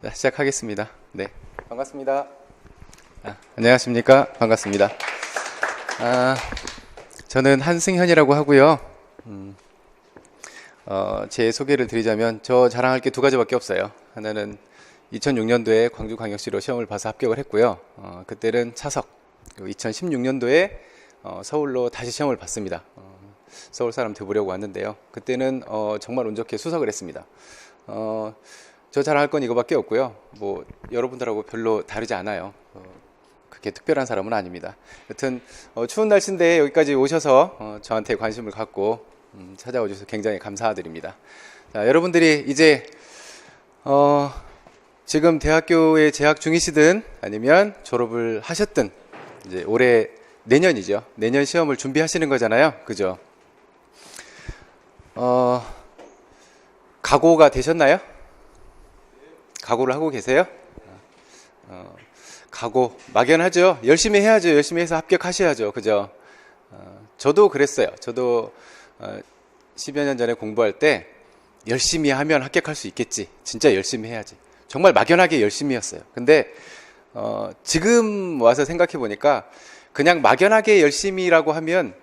자, 시작하겠습니다. 네, 반갑습니다. 안녕하십니까? 반갑습니다. 저는 한승현이라고 하고요. 제 소개를 드리자면 저 자랑할 게 두 가지밖에 없어요. 하나는 2006년도에 광주광역시로 시험을 봐서 합격을 했고요. 그때는 차석. 그리고 2016년도에 서울로 다시 시험을 봤습니다. 서울 사람 돼보려고 왔는데요. 그때는 정말 운 좋게 수석을 했습니다. 저 자랑할 건 이거밖에 없고요. 뭐 여러분들하고 별로 다르지 않아요. 그렇게 특별한 사람은 아닙니다. 여튼 추운 날씨인데 여기까지 오셔서 저한테 관심을 갖고 찾아와 주셔서 굉장히 감사드립니다. 자, 여러분들이 이제 지금 대학교에 재학 중이시든 아니면 졸업을 하셨든 이제 올해 내년이죠. 내년 시험을 준비하시는 거잖아요. 그죠? 각오가 되셨나요? 각오를 하고 계세요? 각오 막연하죠. 열심히 해야죠. 열심히 해서 합격하셔야죠. 그죠? 저도 그랬어요. 저도 10여 년 전에 공부할 때 열심히 하면 합격할 수 있겠지. 진짜 열심히 해야지. 정말 막연하게 열심히 했어요. 근데 지금 와서 생각해 보니까 그냥 막연하게 열심히라고 하면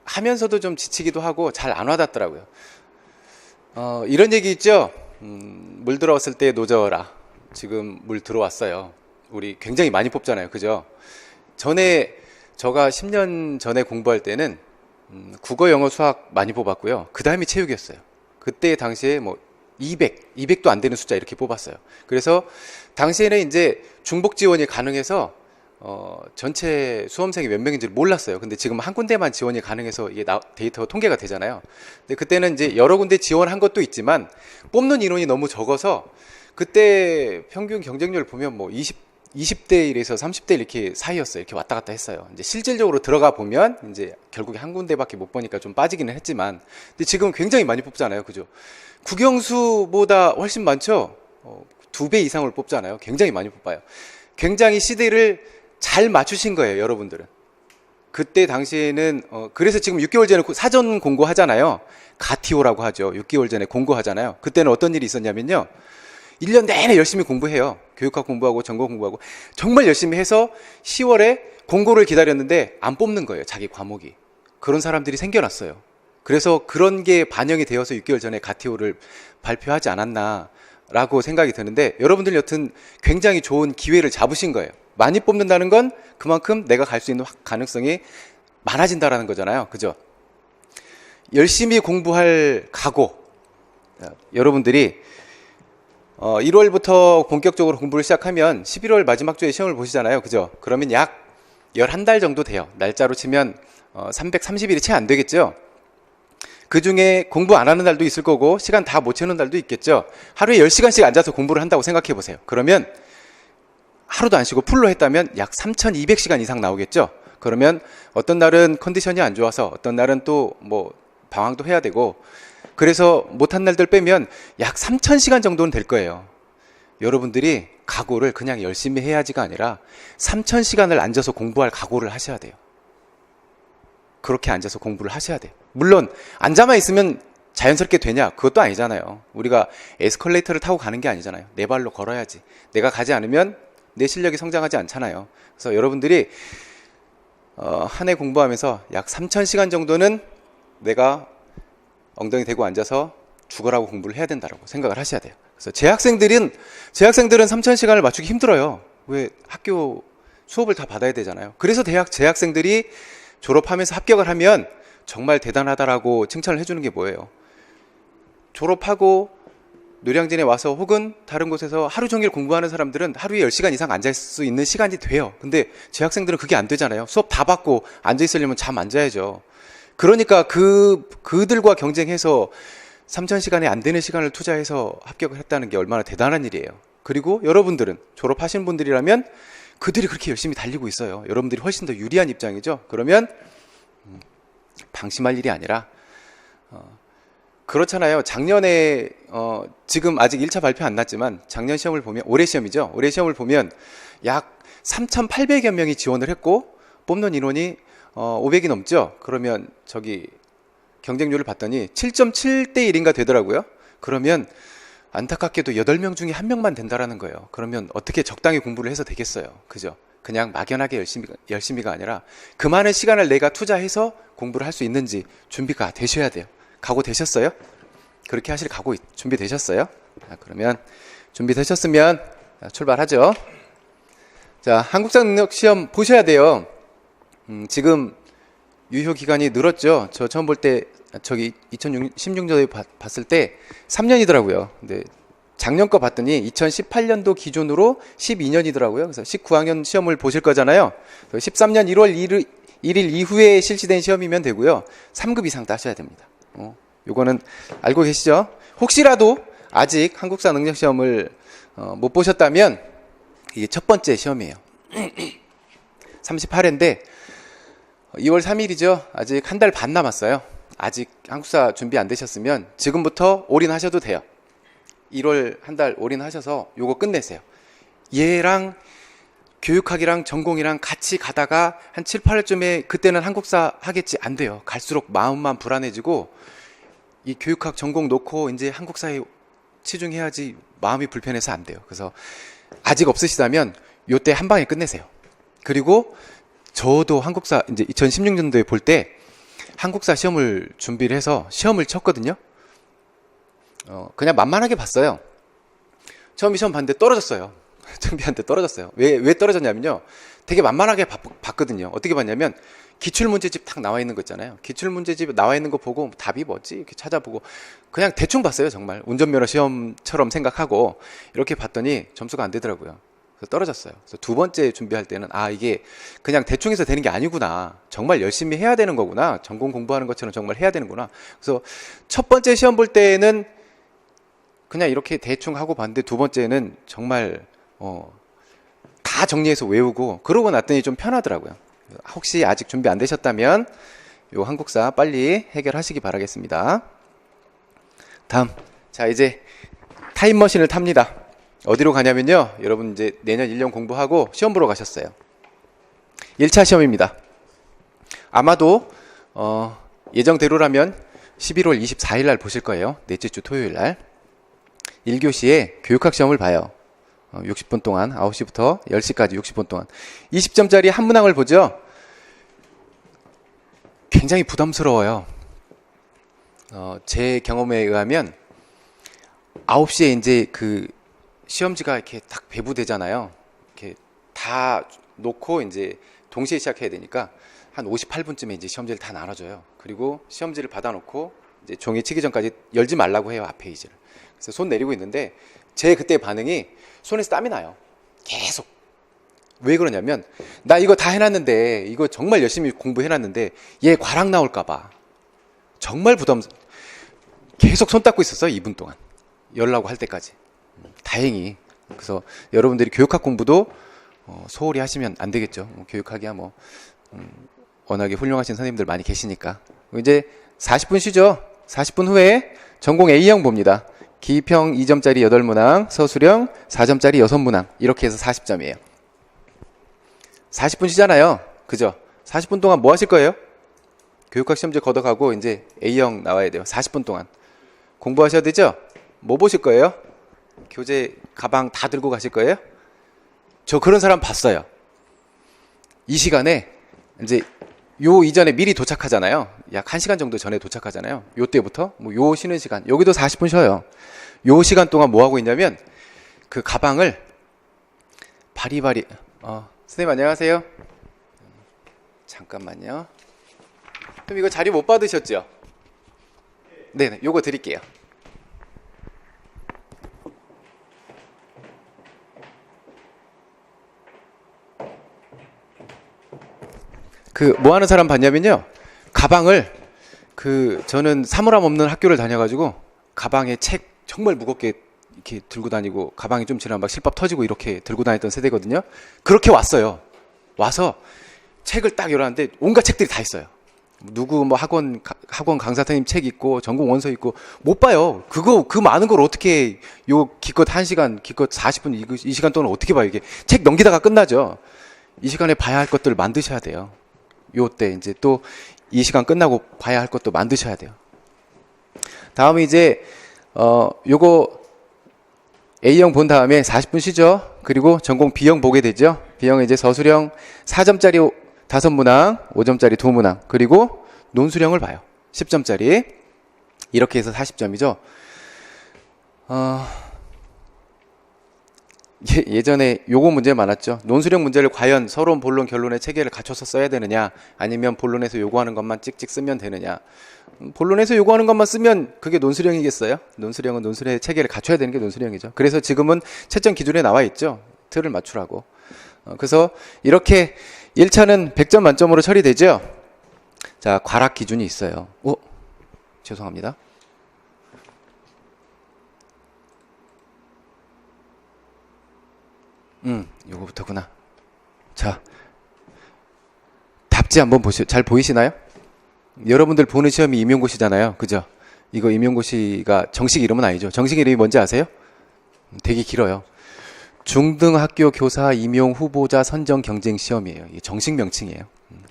하면서도 좀 지치기도 하고 잘 안 와닿더라고요. 이런 얘기 있죠. 물 들어왔을 때 노져라. 지금 물 들어왔어요. 우리 굉장히 많이 뽑잖아요. 그죠? 제가 10년 전에 공부할 때는 국어, 영어, 수학 많이 뽑았고요. 그 다음이 체육이었어요. 그때 당시에 뭐 200도 안 되는 숫자 이렇게 뽑았어요. 그래서 당시에는 이제 중복 지원이 가능해서 전체 수험생이 몇 명인지를 몰랐어요. 근데 지금 한 군데만 지원이 가능해서 이게 데이터가 통계가 되잖아요. 근데 그때는 이제 여러 군데 지원한 것도 있지만 뽑는 인원이 너무 적어서 그때 평균 경쟁률 보면 뭐 20대 1에서 30대 1 이렇게 사이였어요. 이렇게 왔다 갔다 했어요. 이제 실질적으로 들어가 보면 이제 결국에 한 군데밖에 못 보니까 좀 빠지기는 했지만, 근데 지금 굉장히 많이 뽑잖아요. 그죠? 국영수보다 훨씬 많죠? 2배 이상을 뽑잖아요. 굉장히 많이 뽑아요. 굉장히 시대를 잘 맞추신 거예요, 여러분들은. 그때 당시에는 그래서 지금 6개월 전에 사전 공고하잖아요. 가티오라고 하죠. 6개월 전에 공고하잖아요. 그때는 어떤 일이 있었냐면요. 1년 내내 열심히 공부해요. 교육학 공부하고 전공 공부하고 정말 열심히 해서 10월에 공고를 기다렸는데 안 뽑는 거예요. 자기 과목이. 그런 사람들이 생겨났어요. 그래서 그런 게 반영이 되어서 6개월 전에 가티오를 발표하지 않았나라고 생각이 드는데, 여러분들 여튼 굉장히 좋은 기회를 잡으신 거예요. 많이 뽑는다는 건 그만큼 내가 갈 수 있는 가능성이 많아진다라는 거잖아요. 그죠? 열심히 공부할 각오. 여러분들이 1월부터 본격적으로 공부를 시작하면 11월 마지막 주에 시험을 보시잖아요. 그죠? 그러면 약 11달 정도 돼요. 날짜로 치면 330일이 채 안 되겠죠? 그 중에 공부 안 하는 날도 있을 거고 시간 다 못 채우는 날도 있겠죠? 하루에 10시간씩 앉아서 공부를 한다고 생각해 보세요. 그러면 하루도 안 쉬고 풀로 했다면 약 3,200시간 이상 나오겠죠? 그러면 어떤 날은 컨디션이 안 좋아서 어떤 날은 또 뭐 방황도 해야 되고, 그래서 못한 날들 빼면 약 3,000시간 정도는 될 거예요. 여러분들이 각오를 그냥 열심히 해야지가 아니라 3,000시간을 앉아서 공부할 각오를 하셔야 돼요. 그렇게 앉아서 공부를 하셔야 돼요. 물론 앉아만 있으면 자연스럽게 되냐? 그것도 아니잖아요. 우리가 에스컬레이터를 타고 가는 게 아니잖아요. 내 발로 걸어야지. 내가 가지 않으면 내 실력이 성장하지 않잖아요. 그래서 여러분들이 한 해 공부하면서 약 3,000시간 정도는 내가 엉덩이 대고 앉아서 죽어라고 공부를 해야 된다고 생각을 하셔야 돼요. 그래서 재학생들은 3,000시간을 맞추기 힘들어요. 왜? 학교 수업을 다 받아야 되잖아요. 그래서 재학생들이 졸업하면서 합격을 하면 정말 대단하다라고 칭찬을 해주는 게 뭐예요? 졸업하고 노량진에 와서 혹은 다른 곳에서 하루 종일 공부하는 사람들은 하루에 10시간 이상 앉을 수 있는 시간이 돼요. 근데 재학생들은 그게 안 되잖아요. 수업 다 받고 앉아있으려면 잠 안 자야죠. 그러니까 그들과 경쟁해서 3,000시간에 안 되는 시간을 투자해서 합격을 했다는 게 얼마나 대단한 일이에요. 그리고 여러분들은 졸업하신 분들이라면 그들이 그렇게 열심히 달리고 있어요. 여러분들이 훨씬 더 유리한 입장이죠. 그러면 방심할 일이 아니라 그렇잖아요. 작년에 지금 아직 1차 발표 안 났지만 작년 시험을 보면, 올해 시험이죠. 올해 시험을 보면 약 3,800여 명이 지원을 했고 뽑는 인원이 500이 넘죠. 그러면 경쟁률을 봤더니 7.7대 1인가 되더라고요. 그러면 안타깝게도 8명 중에 1명만 된다라는 거예요. 그러면 어떻게 적당히 공부를 해서 되겠어요. 그죠? 그냥 막연하게 열심히가 아니라 그 많은 시간을 내가 투자해서 공부를 할 수 있는지 준비가 되셔야 돼요. 각오 되셨어요? 그렇게 하실 각오 준비되셨어요? 그러면 준비되셨으면 출발하죠. 자, 한국사 능력 시험 보셔야 돼요. 지금 유효 기간이 늘었죠. 저 처음 볼 때 저기 2016년도에 봤을 때 3년이더라고요. 근데 작년 거 봤더니 2018년도 기준으로 12년이더라고요. 그래서 19학년 시험을 보실 거잖아요. 13년 1월 1일 이후에 실시된 시험이면 되고요. 3급 이상 따셔야 됩니다. 요거는 알고 계시죠? 혹시라도 아직 한국사 능력 시험을 못 보셨다면 이게 첫 번째 시험이에요. 38회인데 2월 3일이죠. 아직 한 달 반 남았어요. 아직 한국사 준비 안 되셨으면 지금부터 올인하셔도 돼요. 1월 한 달 올인하셔서 요거 끝내세요. 얘랑 교육학이랑 전공이랑 같이 가다가 한 7, 8월쯤에 그때는 한국사 하겠지. 안 돼요. 갈수록 마음만 불안해지고 이 교육학 전공 놓고 이제 한국사에 치중해야지 마음이 불편해서 안 돼요. 그래서 아직 없으시다면 요때 한 방에 끝내세요. 그리고 저도 한국사 이제 2016년도에 볼 때 한국사 시험을 준비를 해서 시험을 쳤거든요. 그냥 만만하게 봤어요. 처음 시험 봤는데 떨어졌어요. 준비하는데 떨어졌어요. 왜 떨어졌냐면요. 되게 만만하게 봤거든요. 어떻게 봤냐면 기출문제집 딱 나와 있는 거 있잖아요. 기출문제집 나와 있는 거 보고 답이 뭐지? 이렇게 찾아보고 그냥 대충 봤어요. 정말 운전면허 시험처럼 생각하고 이렇게 봤더니 점수가 안 되더라고요. 그래서 떨어졌어요. 그래서 두 번째 준비할 때는 이게 그냥 대충 해서 되는 게 아니구나. 정말 열심히 해야 되는 거구나. 전공 공부하는 것처럼 정말 해야 되는구나. 그래서 첫 번째 시험 볼 때는 그냥 이렇게 대충 하고 봤는데 두 번째는 정말 다 정리해서 외우고 그러고 났더니 좀 편하더라고요. 혹시 아직 준비 안 되셨다면 요 한국사 빨리 해결하시기 바라겠습니다. 다음, 자 이제 타임머신을 탑니다. 어디로 가냐면요, 여러분 이제 내년 1년 공부하고 시험 보러 가셨어요. 1차 시험입니다. 아마도 예정대로라면 11월 24일 날 보실 거예요. 넷째 주 토요일 날 1교시에 교육학 시험을 봐요. 60분 동안 9시부터 10시까지 60분 동안 20점짜리 한 문항을 보죠. 굉장히 부담스러워요. 제 경험에 의하면 9시에 이제 그 시험지가 이렇게 딱 배부되잖아요. 이렇게 다 놓고 이제 동시에 시작해야 되니까 한 58분쯤에 이제 시험지를 다 나눠줘요. 그리고 시험지를 받아놓고 이제 종이 치기 전까지 열지 말라고 해요, 앞 페이지를. 그래서 손 내리고 있는데 제 그때 반응이 손에서 땀이 나요. 계속. 왜 그러냐면 나 이거 다 해놨는데, 이거 정말 열심히 공부해놨는데 얘 과락 나올까봐 정말 계속 손 닦고 있었어요. 2분 동안 열라고 할 때까지. 다행히. 그래서 여러분들이 교육학 공부도 소홀히 하시면 안 되겠죠. 교육학이야 뭐 워낙에 훌륭하신 선생님들 많이 계시니까. 이제 40분 쉬죠. 40분 후에 전공 A형 봅니다. 기평 2점짜리 8문항, 서술형 4점짜리 6문항, 이렇게 해서 40점이에요. 40분 쉬잖아요. 그죠? 40분 동안 뭐 하실 거예요? 교육학 시험지 걷어가고 이제 A형 나와야 돼요. 40분 동안 공부하셔야 되죠? 뭐 보실 거예요? 교재 가방 다 들고 가실 거예요? 저 그런 사람 봤어요. 이 시간에 이제 요 이전에 미리 도착하잖아요. 약 1시간 정도 전에 도착하잖아요. 요 때부터 요 쉬는 시간, 여기도 40분 쉬어요. 요 시간 동안 뭐 하고 있냐면 그 가방을 바리바리 선생님 안녕하세요. 잠깐만요. 그럼 이거 자료 못 받으셨죠? 네네, 요거 드릴게요. 그 뭐 하는 사람 봤냐면요, 가방을 저는 사물함 없는 학교를 다녀가지고 가방에 책 정말 무겁게 이렇게 들고 다니고, 가방이 좀 지나면 막 실밥 터지고 이렇게 들고 다녔던 세대거든요. 그렇게 왔어요. 와서 책을 딱 열었는데 온갖 책들이 다 있어요. 누구 뭐 학원 강사 선생님 책 있고 전공 원서 있고. 못 봐요. 그 많은 걸 어떻게 요 기껏 1시간, 기껏 40분 이 시간 동안 어떻게 봐요. 이게 책 넘기다가 끝나죠. 이 시간에 봐야 할 것들을 만드셔야 돼요. 요때 이제 또 이 시간 끝나고 봐야 할 것도 만드셔야 돼요. 다음에 이제 요거 A형 본 다음에 40분 쉬죠. 그리고 전공 B형 보게 되죠. B형은 이제 서술형 4점짜리 5문항, 5점짜리 2문항, 그리고 논술형을 봐요. 10점짜리. 이렇게 해서 40점이죠. 예전에 요거 문제 많았죠. 논술형 문제를 과연 서론, 본론, 결론의 체계를 갖춰서 써야 되느냐, 아니면 본론에서 요구하는 것만 찍찍 쓰면 되느냐. 본론에서 요구하는 것만 쓰면 그게 논술형이겠어요? 논술형은 논술의 체계를 갖춰야 되는 게 논술형이죠. 그래서 지금은 채점 기준에 나와 있죠. 틀을 맞추라고. 그래서 이렇게 1차는 100점 만점으로 처리되죠. 자, 과락 기준이 있어요. 죄송합니다. 요거부터구나. 자, 답지 한번 잘 보이시나요? 여러분들 보는 시험이 임용고시잖아요. 그죠? 이거 임용고시가 정식 이름은 아니죠. 정식 이름이 뭔지 아세요? 되게 길어요. 중등학교 교사 임용 후보자 선정 경쟁 시험이에요. 이게 정식 명칭이에요.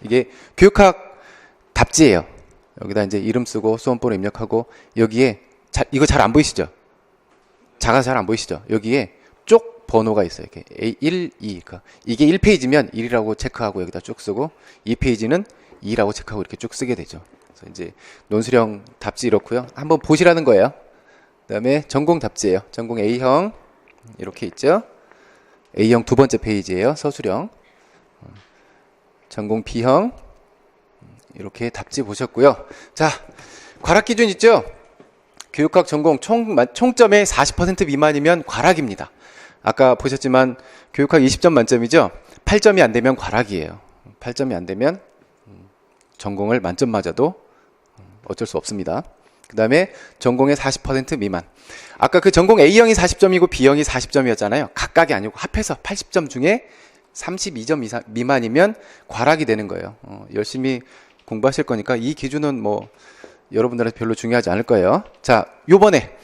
이게 교육학 답지예요. 여기다 이제 이름 쓰고 수험번호 입력하고, 여기에 이거 잘 안 보이시죠? 작아서 잘 안 보이시죠? 여기에 쪽 번호가 있어요. 이렇게 A1, 2. 그러니까 이게 1페이지면 1이라고 체크하고 여기다 쭉 쓰고, 2페이지는 2라고 체크하고 이렇게 쭉 쓰게 되죠. 그래서 이제 논술형 답지 이렇고요. 한번 보시라는 거예요. 그다음에 전공 답지예요. 전공 A형 이렇게 있죠. A형 두 번째 페이지예요. 서술형. 전공 B형 이렇게 답지 보셨고요. 자, 과락 기준 있죠? 교육학 전공 총점의 40% 미만이면 과락입니다. 아까 보셨지만 교육학 20점 만점이죠? 8점이 안 되면 과락이에요. 8점이 안 되면 전공을 만점 맞아도 어쩔 수 없습니다. 그 다음에 전공의 40% 미만. 아까 그 전공 A형이 40점이고 B형이 40점이었잖아요. 각각이 아니고 합해서 80점 중에 32점 미만이면 과락이 되는 거예요. 열심히 공부하실 거니까 이 기준은 뭐 여러분들한테 별로 중요하지 않을 거예요. 자, 요번에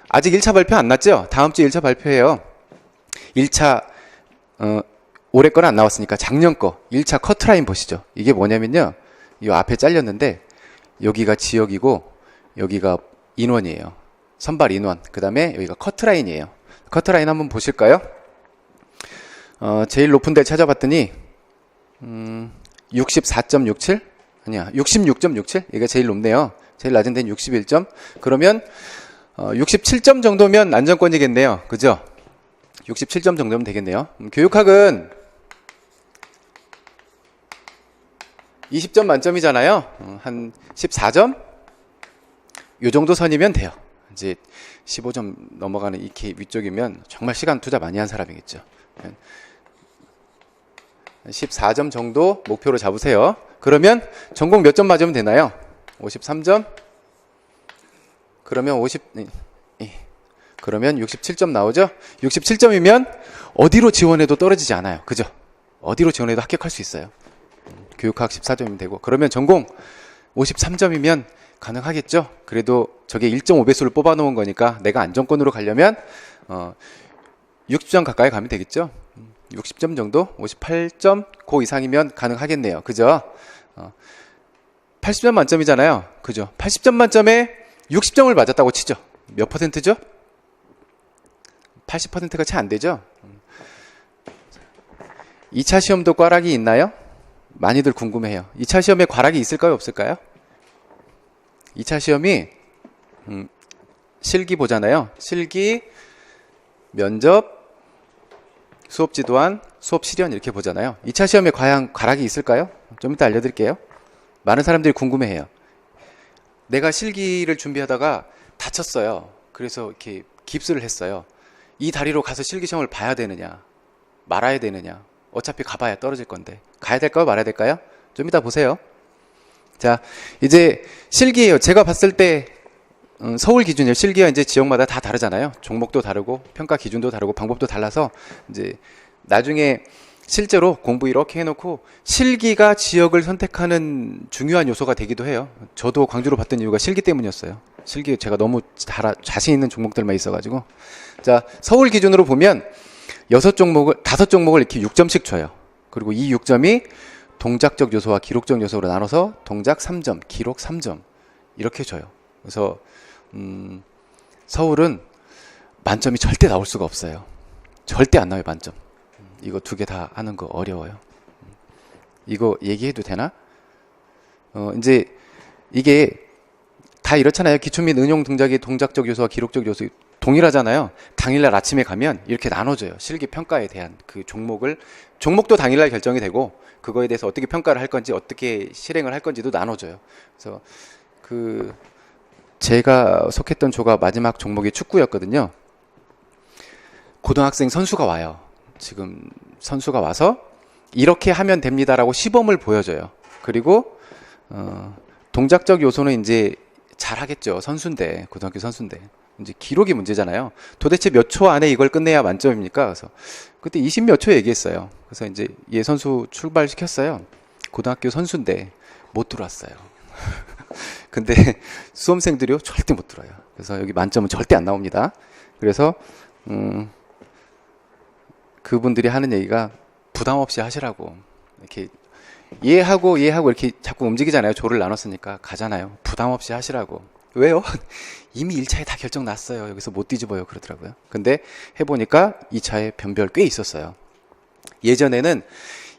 아직 1차 발표 안 났죠? 다음 주에 1차 발표해요. 1차 올해 거는 안 나왔으니까 작년 거 1차 커트라인 보시죠. 이게 뭐냐면요, 이 앞에 잘렸는데 여기가 지역이고 여기가 인원이에요. 선발 인원. 그 다음에 여기가 커트라인이에요. 커트라인 한번 보실까요? 제일 높은 데를 찾아봤더니 64.67? 아니야, 66.67? 이게 제일 높네요. 제일 낮은 데는 61점. 그러면 67점 정도면 안정권이겠네요. 그죠? 67점 정도면 되겠네요. 교육학은 20점 만점이잖아요. 한 14점? 요 정도 선이면 돼요. 이제 15점 넘어가는 이렇게 위쪽이면 정말 시간 투자 많이 한 사람이겠죠. 14점 정도 목표로 잡으세요. 그러면 전공 몇 점 맞으면 되나요? 53점? 그러면 그러면 67점 나오죠? 67점이면 어디로 지원해도 떨어지지 않아요. 그죠? 어디로 지원해도 합격할 수 있어요. 교육학 14점이면 되고, 그러면 전공 53점이면 가능하겠죠? 그래도 저게 1.5배수를 뽑아 놓은 거니까 내가 안정권으로 가려면 60점 가까이 가면 되겠죠? 60점 정도? 58점? 그 이상이면 가능하겠네요. 그죠? 80점 만점이잖아요. 그죠? 80점 만점에 60점을 맞았다고 치죠. 몇 퍼센트죠? 80%가 채 안 되죠? 2차 시험도 과락이 있나요? 많이들 궁금해요. 2차 시험에 과락이 있을까요? 없을까요? 2차 시험이 실기 보잖아요. 실기, 면접, 수업 지도안, 수업 실현 이렇게 보잖아요. 2차 시험에 과연 과락이 있을까요? 좀 이따 알려드릴게요. 많은 사람들이 궁금해해요. 내가 실기를 준비하다가 다쳤어요. 그래서 이렇게 깁스를 했어요. 이 다리로 가서 실기 시험을 봐야 되느냐, 말아야 되느냐. 어차피 가봐야 떨어질 건데 가야 될까요, 말아야 될까요? 좀 이따 보세요. 자, 이제 실기예요. 제가 봤을 때 서울 기준이에요. 실기가 이제 지역마다 다 다르잖아요. 종목도 다르고 평가 기준도 다르고 방법도 달라서 이제 나중에 실제로 공부 이렇게 해놓고 실기가 지역을 선택하는 중요한 요소가 되기도 해요. 저도 광주로 봤던 이유가 실기 때문이었어요. 실기 제가 너무 자신 있는 종목들만 있어가지고. 자, 서울 기준으로 보면 5종목을 이렇게 6점씩 줘요. 그리고 이 6점이 동작적 요소와 기록적 요소로 나눠서 동작 3점, 기록 3점 이렇게 줘요. 그래서 서울은 만점이 절대 나올 수가 없어요. 절대 안 나와요, 만점. 이거 두 개 다 하는 거 어려워요. 이거 얘기해도 되나? 이제 이게 다 이렇잖아요. 기초 및 응용 동작의 동작적 요소와 기록적 요소 동일하잖아요. 당일날 아침에 가면 이렇게 나눠져요. 실기 평가에 대한 그 종목도 당일날 결정이 되고, 그거에 대해서 어떻게 평가를 할 건지, 어떻게 실행을 할 건지도 나눠져요. 그래서 제가 속했던 조가 마지막 종목이 축구였거든요. 고등학생 선수가 와요. 지금 선수가 와서 이렇게 하면 됩니다라고 시범을 보여줘요. 그리고 동작적 요소는 이제 잘하겠죠. 선수인데, 고등학교 선수인데. 이제 기록이 문제잖아요. 도대체 몇 초 안에 이걸 끝내야 만점입니까? 그래서 그때 20 몇 초 얘기했어요. 그래서 이제 얘 선수 출발시켰어요. 고등학교 선수인데 못 들어왔어요. 근데 수험생들이요, 절대 못 들어요. 그래서 여기 만점은 절대 안 나옵니다. 그래서 그분들이 하는 얘기가 부담 없이 하시라고. 이렇게 얘하고 이렇게 자꾸 움직이잖아요. 조를 나눴으니까 가잖아요. 부담 없이 하시라고. 왜요? 이미 1차에 다 결정 났어요. 여기서 못 뒤집어요. 그러더라고요. 근데 해보니까 2차에 변별 꽤 있었어요. 예전에는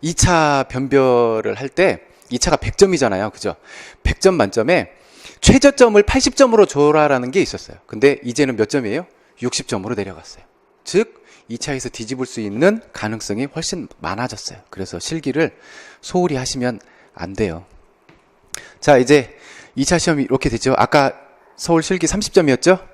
2차 변별을 할 때 2차가 100점이잖아요. 그죠? 100점 만점에 최저점을 80점으로 줘라라는 게 있었어요. 근데 이제는 몇 점이에요? 60점으로 내려갔어요. 즉 2차에서 뒤집을 수 있는 가능성이 훨씬 많아졌어요. 그래서 실기를 소홀히 하시면 안 돼요. 자, 이제 2차 시험이 이렇게 되죠. 아까 서울 실기 30점이었죠?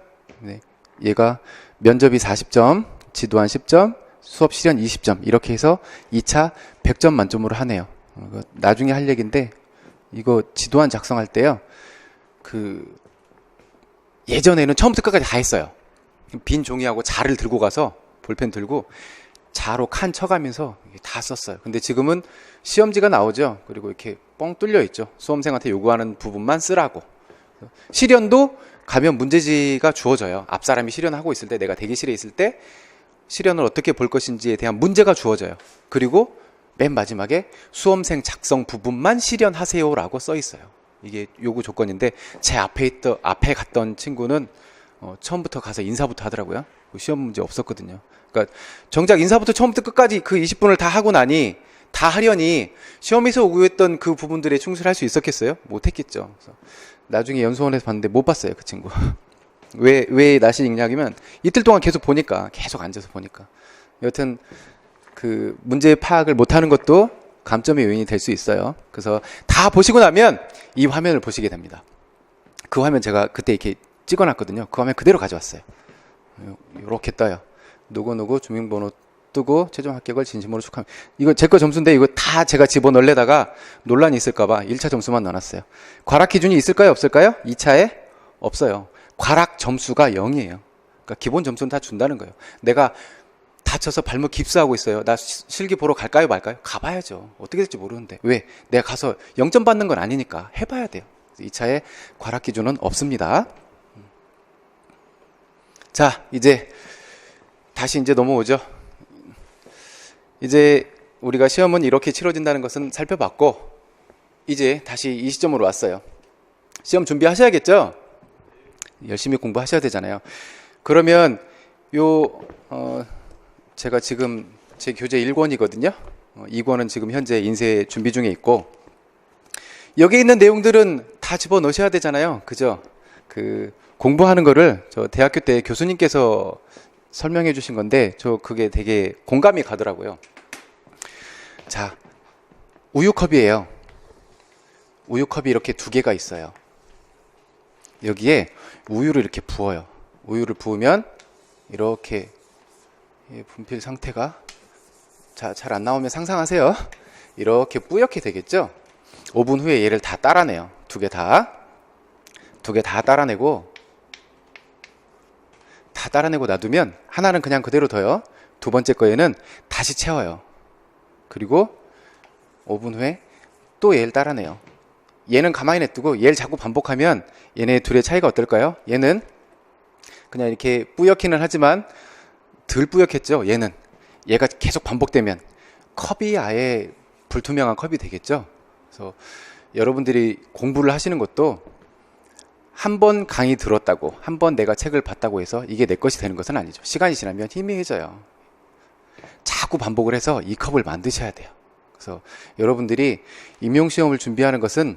네. 얘가 면접이 40점, 지도한 10점, 수업 실현 20점 이렇게 해서 2차 100점 만점으로 하네요. 나중에 할 얘기인데, 이거 지도안 작성할 때요, 예전에는 처음부터 끝까지 다 했어요. 빈 종이하고 자를 들고 가서 볼펜 들고 자로 칸 쳐가면서 다 썼어요. 근데 지금은 시험지가 나오죠. 그리고 이렇게 뻥 뚫려 있죠. 수험생한테 요구하는 부분만 쓰라고. 실연도 가면 문제지가 주어져요. 앞 사람이 실연하고 있을 때, 내가 대기실에 있을 때 실연을 어떻게 볼 것인지에 대한 문제가 주어져요. 그리고 맨 마지막에 수험생 작성 부분만 실연하세요라고 써 있어요. 이게 요구 조건인데, 제 앞에 갔던 친구는 처음부터 가서 인사부터 하더라고요. 시험 문제 없었거든요. 그러니까 정작 인사부터 처음부터 끝까지 그 20분을 다 하고 나니, 다 하려니 시험에서 요구했던 그 부분들에 충실할 수 있었겠어요? 못했겠죠. 그래서 나중에 연수원에서 봤는데 못 봤어요, 그 친구. 왜 나시 읽냐면, 이틀 동안 계속 앉아서 보니까. 여튼 그 문제 파악을 못하는 것도 감점의 요인이 될 수 있어요. 그래서 다 보시고 나면 이 화면을 보시게 됩니다. 그 화면 제가 그때 이렇게 찍어놨거든요. 그 화면 그대로 가져왔어요. 이렇게 떠요. 누구 주민번호 뜨고 최종 합격을 진심으로 축하합니다. 이거 제 거 점수인데, 이거 다 제가 집어넣으려다가 논란이 있을까봐 1차 점수만 넣어놨어요. 과락 기준이 있을까요? 없을까요? 2차에 없어요. 과락 점수가 0이에요. 그러니까 기본 점수는 다 준다는 거예요. 내가 다쳐서 발목 깁스하고 있어요. 나 실기 보러 갈까요, 말까요? 가봐야죠. 어떻게 될지 모르는데. 왜? 내가 가서 0점 받는 건 아니니까 해봐야 돼요. 2차에 과락 기준은 없습니다. 자, 이제 다시 넘어오죠. 이제 우리가 시험은 이렇게 치러진다는 것은 살펴봤고, 이제 다시 이 시점으로 왔어요. 시험 준비하셔야겠죠? 열심히 공부하셔야 되잖아요. 그러면 제가 지금 제 교재 1권이거든요. 2권은 지금 현재 인쇄 준비 중에 있고, 여기 있는 내용들은 다 집어넣으셔야 되잖아요. 그죠? 공부하는 거를 저 대학교 때 교수님께서 설명해 주신 건데, 그게 되게 공감이 가더라고요. 자, 우유컵이에요. 우유컵이 이렇게 두 개가 있어요. 여기에 우유를 이렇게 부어요. 우유를 부으면 이렇게 분필 상태가, 잘 안 나오면 상상하세요. 이렇게 뿌옇게 되겠죠? 5분 후에 얘를 다 따라내요. 두 개 다 따라내고 놔두면 하나는 그냥 그대로 둬요. 두 번째 거에는 다시 채워요. 그리고 5분 후에 또 얘를 따라내요. 얘는 가만히 냅두고 얘를 자꾸 반복하면 얘네 둘의 차이가 어떨까요? 얘는 그냥 이렇게 뿌옇기는 하지만 덜 뿌옇겠죠. 얘가 계속 반복되면 컵이 아예 불투명한 컵이 되겠죠. 그래서 여러분들이 공부를 하시는 것도 한 번 강의 들었다고, 한 번 내가 책을 봤다고 해서 이게 내 것이 되는 것은 아니죠. 시간이 지나면 희미해져요. 자꾸 반복을 해서 이 컵을 만드셔야 돼요. 그래서 여러분들이 임용시험을 준비하는 것은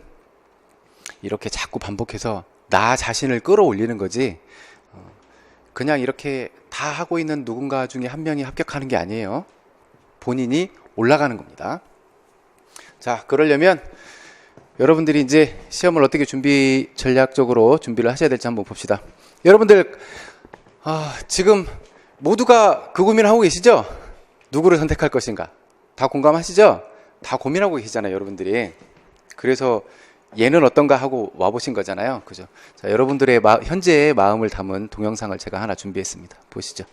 이렇게 자꾸 반복해서 나 자신을 끌어올리는 거지, 그냥 이렇게 다 하고 있는 누군가 중에 한 명이 합격하는 게 아니에요. 본인이 올라가는 겁니다. 자, 그러려면 여러분들이 이제 시험을 어떻게 전략적으로 준비를 하셔야 될지 한번 봅시다. 여러분들, 지금 모두가 그 고민을 하고 계시죠? 누구를 선택할 것인가? 다 공감하시죠? 다 고민하고 계시잖아요, 여러분들이. 그래서 얘는 어떤가 하고 와보신 거잖아요. 그죠? 자, 여러분들의 현재의 마음을 담은 동영상을 제가 하나 준비했습니다. 보시죠.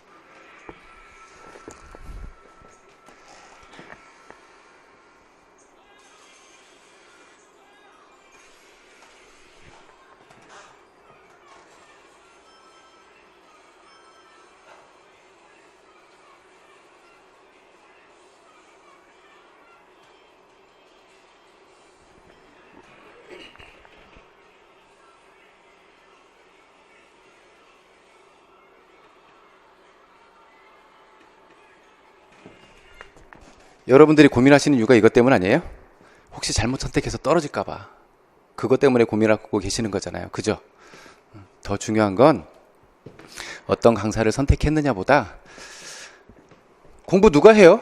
여러분들이 고민하시는 이유가 이것 때문 아니에요? 혹시 잘못 선택해서 떨어질까봐. 그것 때문에 고민하고 계시는 거잖아요. 그죠? 더 중요한 건 어떤 강사를 선택했느냐보다 공부 누가 해요?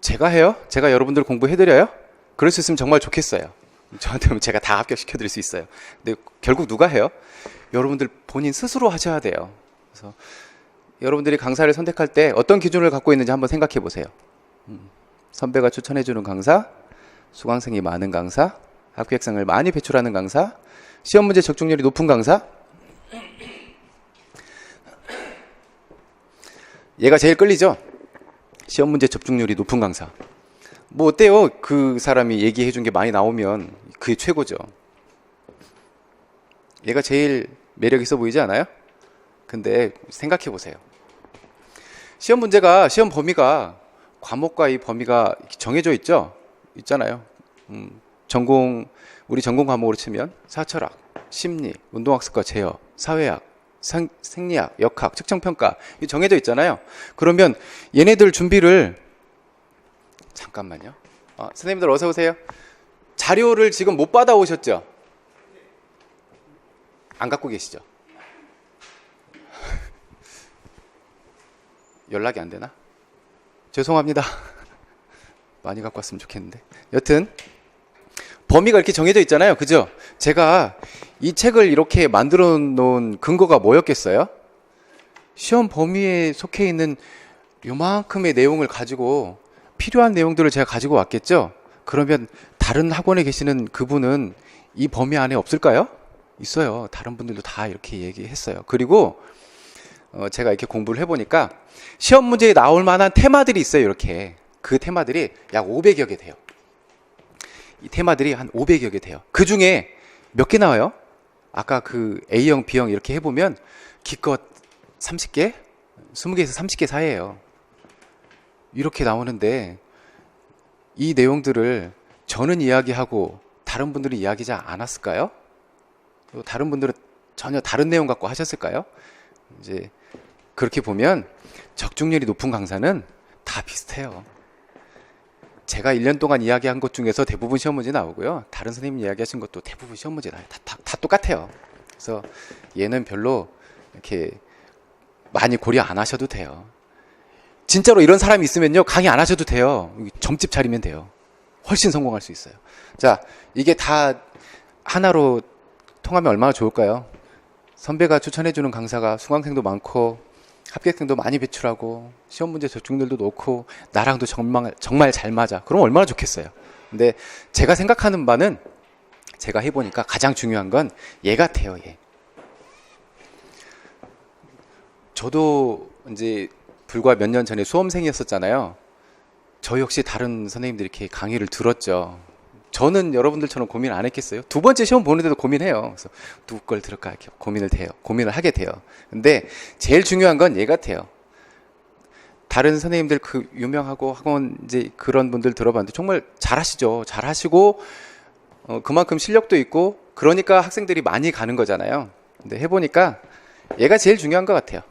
제가 해요? 제가 여러분들 공부해드려요? 그럴 수 있으면 정말 좋겠어요. 저한테는 제가 다 합격시켜드릴 수 있어요. 근데 결국 누가 해요? 여러분들 본인 스스로 하셔야 돼요. 그래서 여러분들이 강사를 선택할 때 어떤 기준을 갖고 있는지 한번 생각해 보세요. 선배가 추천해주는 강사, 수강생이 많은 강사, 합격생을 많이 배출하는 강사, 시험 문제 적중률이 높은 강사. 얘가 제일 끌리죠? 시험 문제 접중률이 높은 강사. 뭐 어때요? 그 사람이 얘기해 준 게 많이 나오면 그게 최고죠. 얘가 제일 매력 있어 보이지 않아요? 근데 생각해 보세요. 시험 문제가, 시험 범위가 과목과 이 범위가 정해져 있잖아요. 우리 전공 과목으로 치면 사철학, 심리, 운동학습과 제어, 사회학, 생리학, 역학, 측정평가 이 정해져 있잖아요. 그러면 얘네들 준비를 잠깐만요. 선생님들 어서 오세요. 자료를 지금 못 받아오셨죠? 안 갖고 계시죠? 연락이 안 되나? 죄송합니다. 많이 갖고 왔으면 좋겠는데. 여튼 범위가 이렇게 정해져 있잖아요. 그죠? 제가 이 책을 이렇게 만들어 놓은 근거가 뭐였겠어요? 시험 범위에 속해 있는 요만큼의 내용을 가지고 필요한 내용들을 제가 가지고 왔겠죠? 그러면 다른 학원에 계시는 그분은 이 범위 안에 없을까요? 있어요. 다른 분들도 다 이렇게 얘기했어요. 그리고 제가 이렇게 공부를 해보니까 시험 문제에 나올 만한 테마들이 있어요. 이렇게 그 테마들이 약 500여 개 돼요. 이 테마들이 한 500여 개 돼요. 그 중에 몇 개 나와요? 아까 그 A형, B형 이렇게 해보면 기껏 30개? 20개에서 30개 사이에요. 이렇게 나오는데 이 내용들을 저는 이야기하고 다른 분들은 이야기하지 않았을까요? 또 다른 분들은 전혀 다른 내용 갖고 하셨을까요? 이제 그렇게 보면 적중률이 높은 강사는 다 비슷해요. 제가 1년 동안 이야기한 것 중에서 대부분 시험 문제 나오고요. 다른 선생님 이야기하신 것도 대부분 시험 문제 나와요. 다 똑같아요. 그래서 얘는 별로 이렇게 많이 고려 안 하셔도 돼요. 진짜로 이런 사람이 있으면요, 강의 안 하셔도 돼요. 점집 차리면 돼요. 훨씬 성공할 수 있어요. 자, 이게 다 하나로 통하면 얼마나 좋을까요? 선배가 추천해주는 강사가 수강생도 많고 합격생도 많이 배출하고 시험 문제 적중률도 높고 나랑도 정말 잘 맞아. 그럼 얼마나 좋겠어요. 근데 제가 생각하는 바는 제가 해보니까 가장 중요한 건 얘 같아요. 얘. 저도 이제 불과 몇 년 전에 수험생이었었잖아요. 저 역시 다른 선생님들이 이렇게 강의를 들었죠. 저는 여러분들처럼 고민 안 했겠어요? 두 번째 시험 보는데도 고민해요. 그래서 누구 걸 들을까 이렇게 고민을 하게 돼요. 근데 제일 중요한 건 얘 같아요. 다른 선생님들 그 유명하고 학원 이제 그런 분들 들어봤는데 정말 잘하시죠. 잘하시고 그만큼 실력도 있고 그러니까 학생들이 많이 가는 거잖아요. 근데 해보니까 얘가 제일 중요한 것 같아요.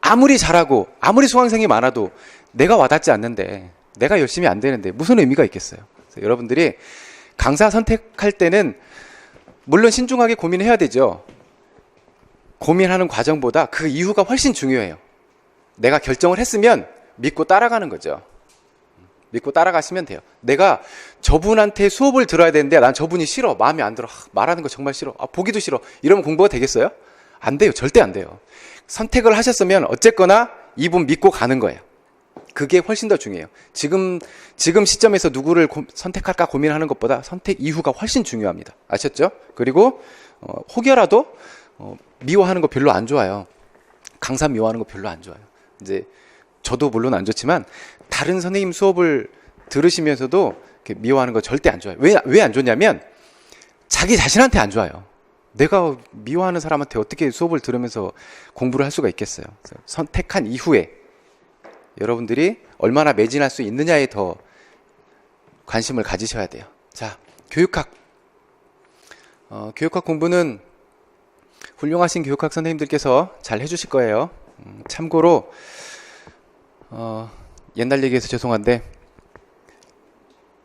아무리 잘하고 아무리 수강생이 많아도 내가 와닿지 않는데, 내가 열심히 안 되는데 무슨 의미가 있겠어요. 그래서 여러분들이 강사 선택할 때는 물론 신중하게 고민해야 되죠. 고민하는 과정보다 그 이후가 훨씬 중요해요. 내가 결정을 했으면 믿고 따라가는 거죠. 믿고 따라가시면 돼요. 내가 저분한테 수업을 들어야 되는데 난 저분이 싫어, 마음에 안 들어, 말하는 거 정말 싫어, 보기도 싫어, 이러면 공부가 되겠어요? 안 돼요. 절대 안 돼요. 선택을 하셨으면 어쨌거나 이분 믿고 가는 거예요. 그게 훨씬 더 중요해요. 지금 시점에서 누구를 선택할까 고민하는 것보다 선택 이후가 훨씬 중요합니다. 아셨죠? 그리고 혹여라도 미워하는 거 별로 안 좋아요. 강사 미워하는 거 별로 안 좋아요. 이제 저도 물론 안 좋지만 다른 선생님 수업을 들으시면서도 이렇게 미워하는 거 절대 안 좋아요. 왜 안 좋냐면 자기 자신한테 안 좋아요. 내가 미워하는 사람한테 어떻게 수업을 들으면서 공부를 할 수가 있겠어요. 선택한 이후에 여러분들이 얼마나 매진할 수 있느냐에 더 관심을 가지셔야 돼요. 자, 교육학. 교육학 공부는 훌륭하신 교육학 선생님들께서 잘 해주실 거예요. 참고로 옛날 얘기해서 죄송한데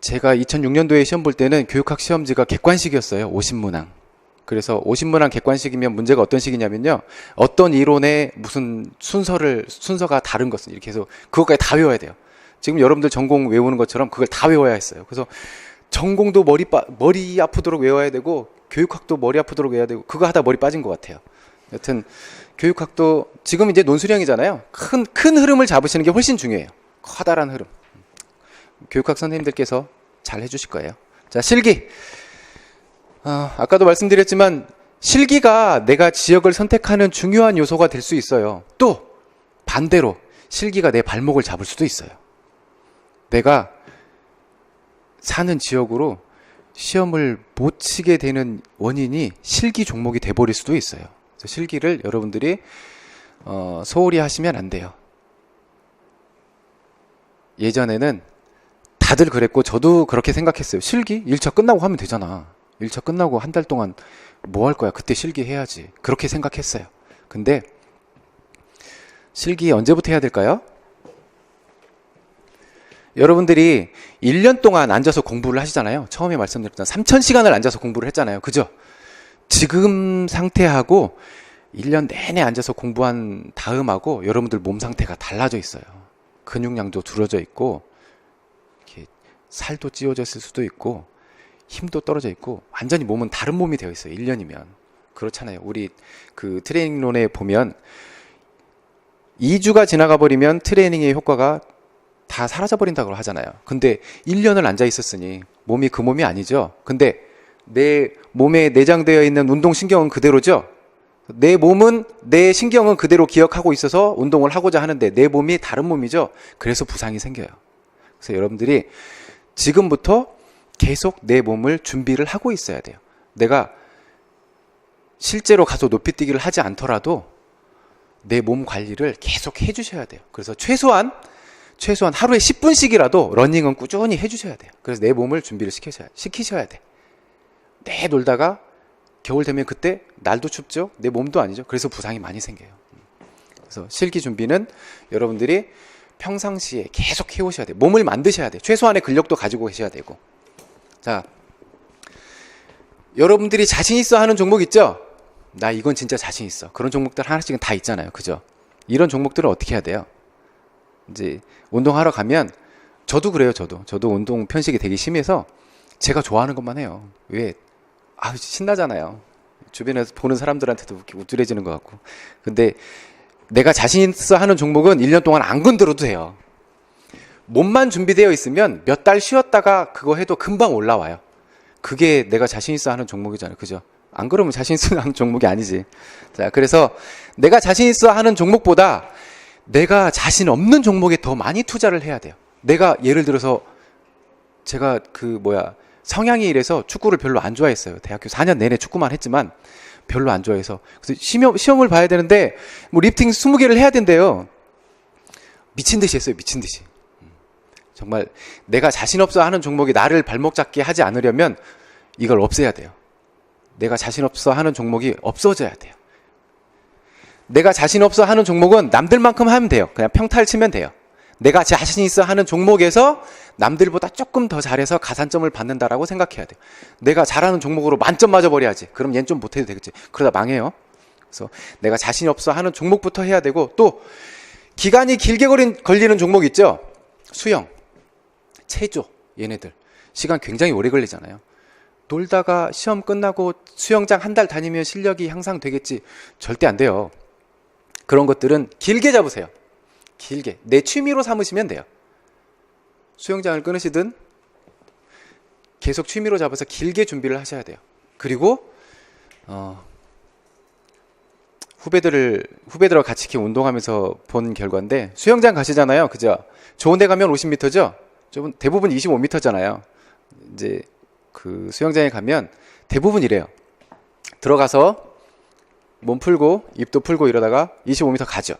제가 2006년도에 시험 볼 때는 교육학 시험지가 객관식이었어요. 50문항. 그래서 50문항 객관식이면 문제가 어떤 식이냐면요, 어떤 이론의 무슨 순서가 다른 것은 이렇게 해서 그것까지 다 외워야 돼요. 지금 여러분들 전공 외우는 것처럼 그걸 다 외워야 했어요. 그래서 전공도 머리 아프도록 외워야 되고 교육학도 머리 아프도록 외워야 되고, 그거 하다 머리 빠진 것 같아요. 여튼 교육학도 지금 이제 논술형이잖아요. 큰 흐름을 잡으시는 게 훨씬 중요해요. 커다란 흐름. 교육학 선생님들께서 잘 해주실 거예요. 자, 실기. 아까도 말씀드렸지만 실기가 내가 지역을 선택하는 중요한 요소가 될 수 있어요. 또 반대로 실기가 내 발목을 잡을 수도 있어요. 내가 사는 지역으로 시험을 못 치게 되는 원인이 실기 종목이 돼버릴 수도 있어요. 그래서 실기를 여러분들이 소홀히 하시면 안 돼요. 예전에는 다들 그랬고 저도 그렇게 생각했어요. 실기? 1차 끝나고 하면 되잖아. 1차 끝나고 한 달 동안 뭐 할 거야? 그때 실기 해야지. 그렇게 생각했어요. 근데 실기 언제부터 해야 될까요? 여러분들이 1년 동안 앉아서 공부를 하시잖아요. 처음에 말씀드렸던 3,000시간을 앉아서 공부를 했잖아요. 그죠? 지금 상태하고 1년 내내 앉아서 공부한 다음하고 여러분들 몸 상태가 달라져 있어요. 근육량도 줄어져 있고 이렇게 살도 찌워졌을 수도 있고 힘도 떨어져 있고 완전히 몸은 다른 몸이 되어 있어요. 1년이면. 그렇잖아요. 우리 그 트레이닝론에 보면 2주가 지나가 버리면 트레이닝의 효과가 다 사라져 버린다고 하잖아요. 근데 1년을 앉아 있었으니 몸이 그 몸이 아니죠. 근데 내 몸에 내장되어 있는 운동신경은 그대로죠. 내 몸은, 내 신경은 그대로 기억하고 있어서 운동을 하고자 하는데 내 몸이 다른 몸이죠. 그래서 부상이 생겨요. 그래서 여러분들이 지금부터 계속 내 몸을 준비를 하고 있어야 돼요. 내가 실제로 가서 높이뛰기를 하지 않더라도 내 몸 관리를 계속 해주셔야 돼요. 그래서 최소한 하루에 10분씩이라도 러닝은 꾸준히 해주셔야 돼요. 그래서 내 몸을 준비를 시키셔야 돼. 내 놀다가 겨울 되면 그때 날도 춥죠? 내 몸도 아니죠? 그래서 부상이 많이 생겨요. 그래서 실기 준비는 여러분들이 평상시에 계속 해오셔야 돼요. 몸을 만드셔야 돼요. 최소한의 근력도 가지고 계셔야 되고. 자, 여러분들이 자신 있어 하는 종목 있죠? 나 이건 진짜 자신 있어. 그런 종목들 하나씩은 다 있잖아요. 그죠? 이런 종목들을 어떻게 해야 돼요? 이제 운동하러 가면 저도 그래요. 저도 운동 편식이 되게 심해서 제가 좋아하는 것만 해요. 왜? 신나잖아요. 주변에서 보는 사람들한테도 이렇게 우쭐해지는 것 같고. 근데 내가 자신 있어 하는 종목은 1년 동안 안 건드려도 돼요. 몸만 준비되어 있으면 몇 달 쉬었다가 그거 해도 금방 올라와요. 그게 내가 자신 있어 하는 종목이잖아요. 그죠? 안 그러면 자신 있어 하는 종목이 아니지. 자, 그래서 내가 자신 있어 하는 종목보다 내가 자신 없는 종목에 더 많이 투자를 해야 돼요. 내가 예를 들어서 제가 성향이 이래서 축구를 별로 안 좋아했어요. 대학교 4년 내내 축구만 했지만 별로 안 좋아해서. 그래서 시험을 봐야 되는데 리프팅 20개를 해야 된대요. 미친 듯이 했어요. 미친 듯이. 정말 내가 자신 없어 하는 종목이 나를 발목 잡게 하지 않으려면 이걸 없애야 돼요. 내가 자신 없어 하는 종목이 없어져야 돼요. 내가 자신 없어 하는 종목은 남들만큼 하면 돼요. 그냥 평타를 치면 돼요. 내가 자신 있어 하는 종목에서 남들보다 조금 더 잘해서 가산점을 받는다라고 생각해야 돼요. 내가 잘하는 종목으로 만점 맞아버려야지. 그럼 얘는 좀 못해도 되겠지. 그러다 망해요. 그래서 내가 자신 없어 하는 종목부터 해야 되고, 또 기간이 길게 걸리는 종목 있죠. 수영, 체조, 얘네들 시간 굉장히 오래 걸리잖아요. 놀다가 시험 끝나고 수영장 한 달 다니면 실력이 향상되겠지. 절대 안 돼요. 그런 것들은 길게 잡으세요. 길게. 내 취미로 삼으시면 돼요. 수영장을 끊으시든 계속 취미로 잡아서 길게 준비를 하셔야 돼요. 그리고 후배들하고 같이 이렇게 운동하면서 본 결과인데, 수영장 가시잖아요. 그죠? 좋은 데 가면 50m죠? 대부분 25m잖아요. 이제 그 수영장에 가면 대부분 이래요. 들어가서 몸 풀고 입도 풀고 이러다가 25m 가죠.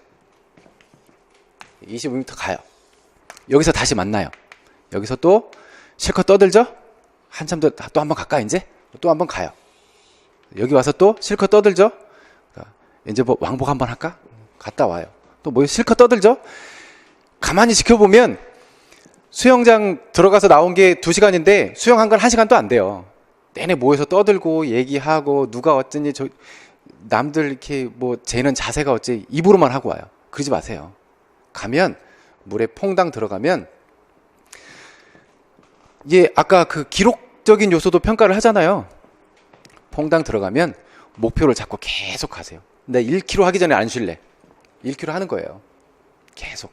25m 가요. 여기서 다시 만나요. 여기서 또 실컷 떠들죠? 한참 더 또 한번 갈까 이제? 또 한번 가요. 여기 와서 또 실컷 떠들죠? 이제 뭐 왕복 한번 할까? 갔다 와요. 또 뭐 실컷 떠들죠? 가만히 지켜보면 수영장 들어가서 나온 게 2시간인데 수영한 건 1시간도 안 돼요. 내내 모여서 떠들고 얘기하고 누가 어쩌니 남들 이렇게 뭐 쟤는 자세가 어째 입으로만 하고 와요. 그러지 마세요. 가면 물에 퐁당 들어가면, 아까 그 기록적인 요소도 평가를 하잖아요. 퐁당 들어가면 목표를 잡고 계속 가세요. 나 1km 하기 전에 안 쉴래. 1km 하는 거예요. 계속.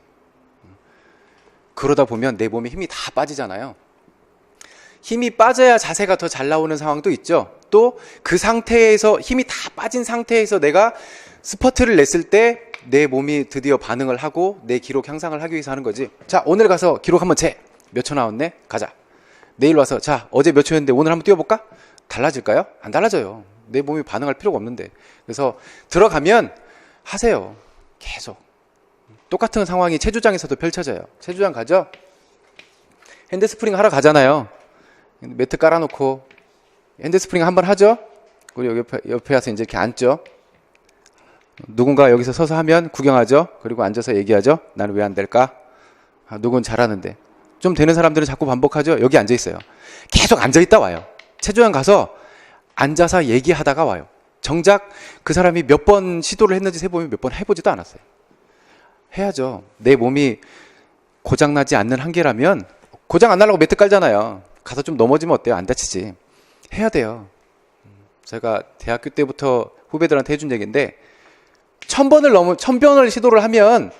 그러다 보면 내 몸에 힘이 다 빠지잖아요. 힘이 빠져야 자세가 더 잘 나오는 상황도 있죠. 또 그 상태에서, 힘이 다 빠진 상태에서 내가 스퍼트를 냈을 때 내 몸이 드디어 반응을 하고 내 기록 향상을 하기 위해서 하는 거지. 자, 오늘 가서 기록 한번 재. 몇 초 나왔네? 가자. 내일 와서 자, 어제 몇 초였는데 오늘 한번 뛰어볼까? 달라질까요? 안 달라져요. 내 몸이 반응할 필요가 없는데. 그래서 들어가면 하세요. 계속. 똑같은 상황이 체조장에서도 펼쳐져요. 체조장 가죠? 핸드스프링 하러 가잖아요. 매트 깔아놓고 핸드스프링 한번 하죠? 그리고 옆에 와서 이제 이렇게 앉죠? 누군가 여기서 서서 하면 구경하죠? 그리고 앉아서 얘기하죠? 나는 왜 안 될까? 누군 잘하는데. 좀 되는 사람들은 자꾸 반복하죠? 여기 앉아있어요. 계속 앉아있다 와요. 체조장 가서 앉아서 얘기하다가 와요. 정작 그 사람이 몇 번 시도를 했는지 세보면 몇 번 해보지도 않았어요. 해야죠. 내 몸이 고장나지 않는 한계라면, 고장 안 나려고 매트 깔잖아요. 가서 좀 넘어지면 어때요? 안 다치지. 해야 돼요. 제가 대학교 때부터 후배들한테 해준 얘기인데, 1000번을 시도를 하면,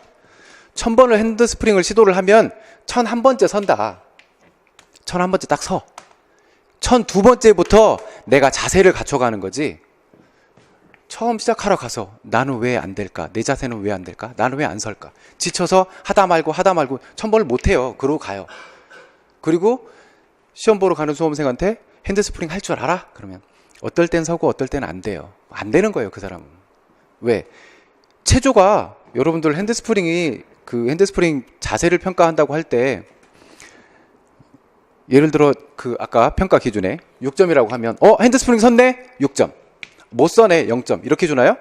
1000번을 핸드스프링을 시도를 하면 1001번째 선다. 1001번째 딱 서. 1002번째부터 내가 자세를 갖춰가는 거지. 처음 시작하러 가서 나는 왜 안 될까? 내 자세는 왜 안 될까? 나는 왜 안 설까? 지쳐서 하다 말고 1000번을 못 해요. 그러고 가요. 그리고 시험 보러 가는 수험생한테 핸드스프링 할 줄 알아? 그러면 어떨 땐 서고 어떨 때는 안 돼요. 안 되는 거예요, 그 사람은. 왜? 체조가, 여러분들 그 핸드스프링 자세를 평가한다고 할 때, 예를 들어 그 아까 평가 기준에 6점이라고 하면 핸드스프링 섰네? 6점. 못 서네? 0점. 이렇게 주나요?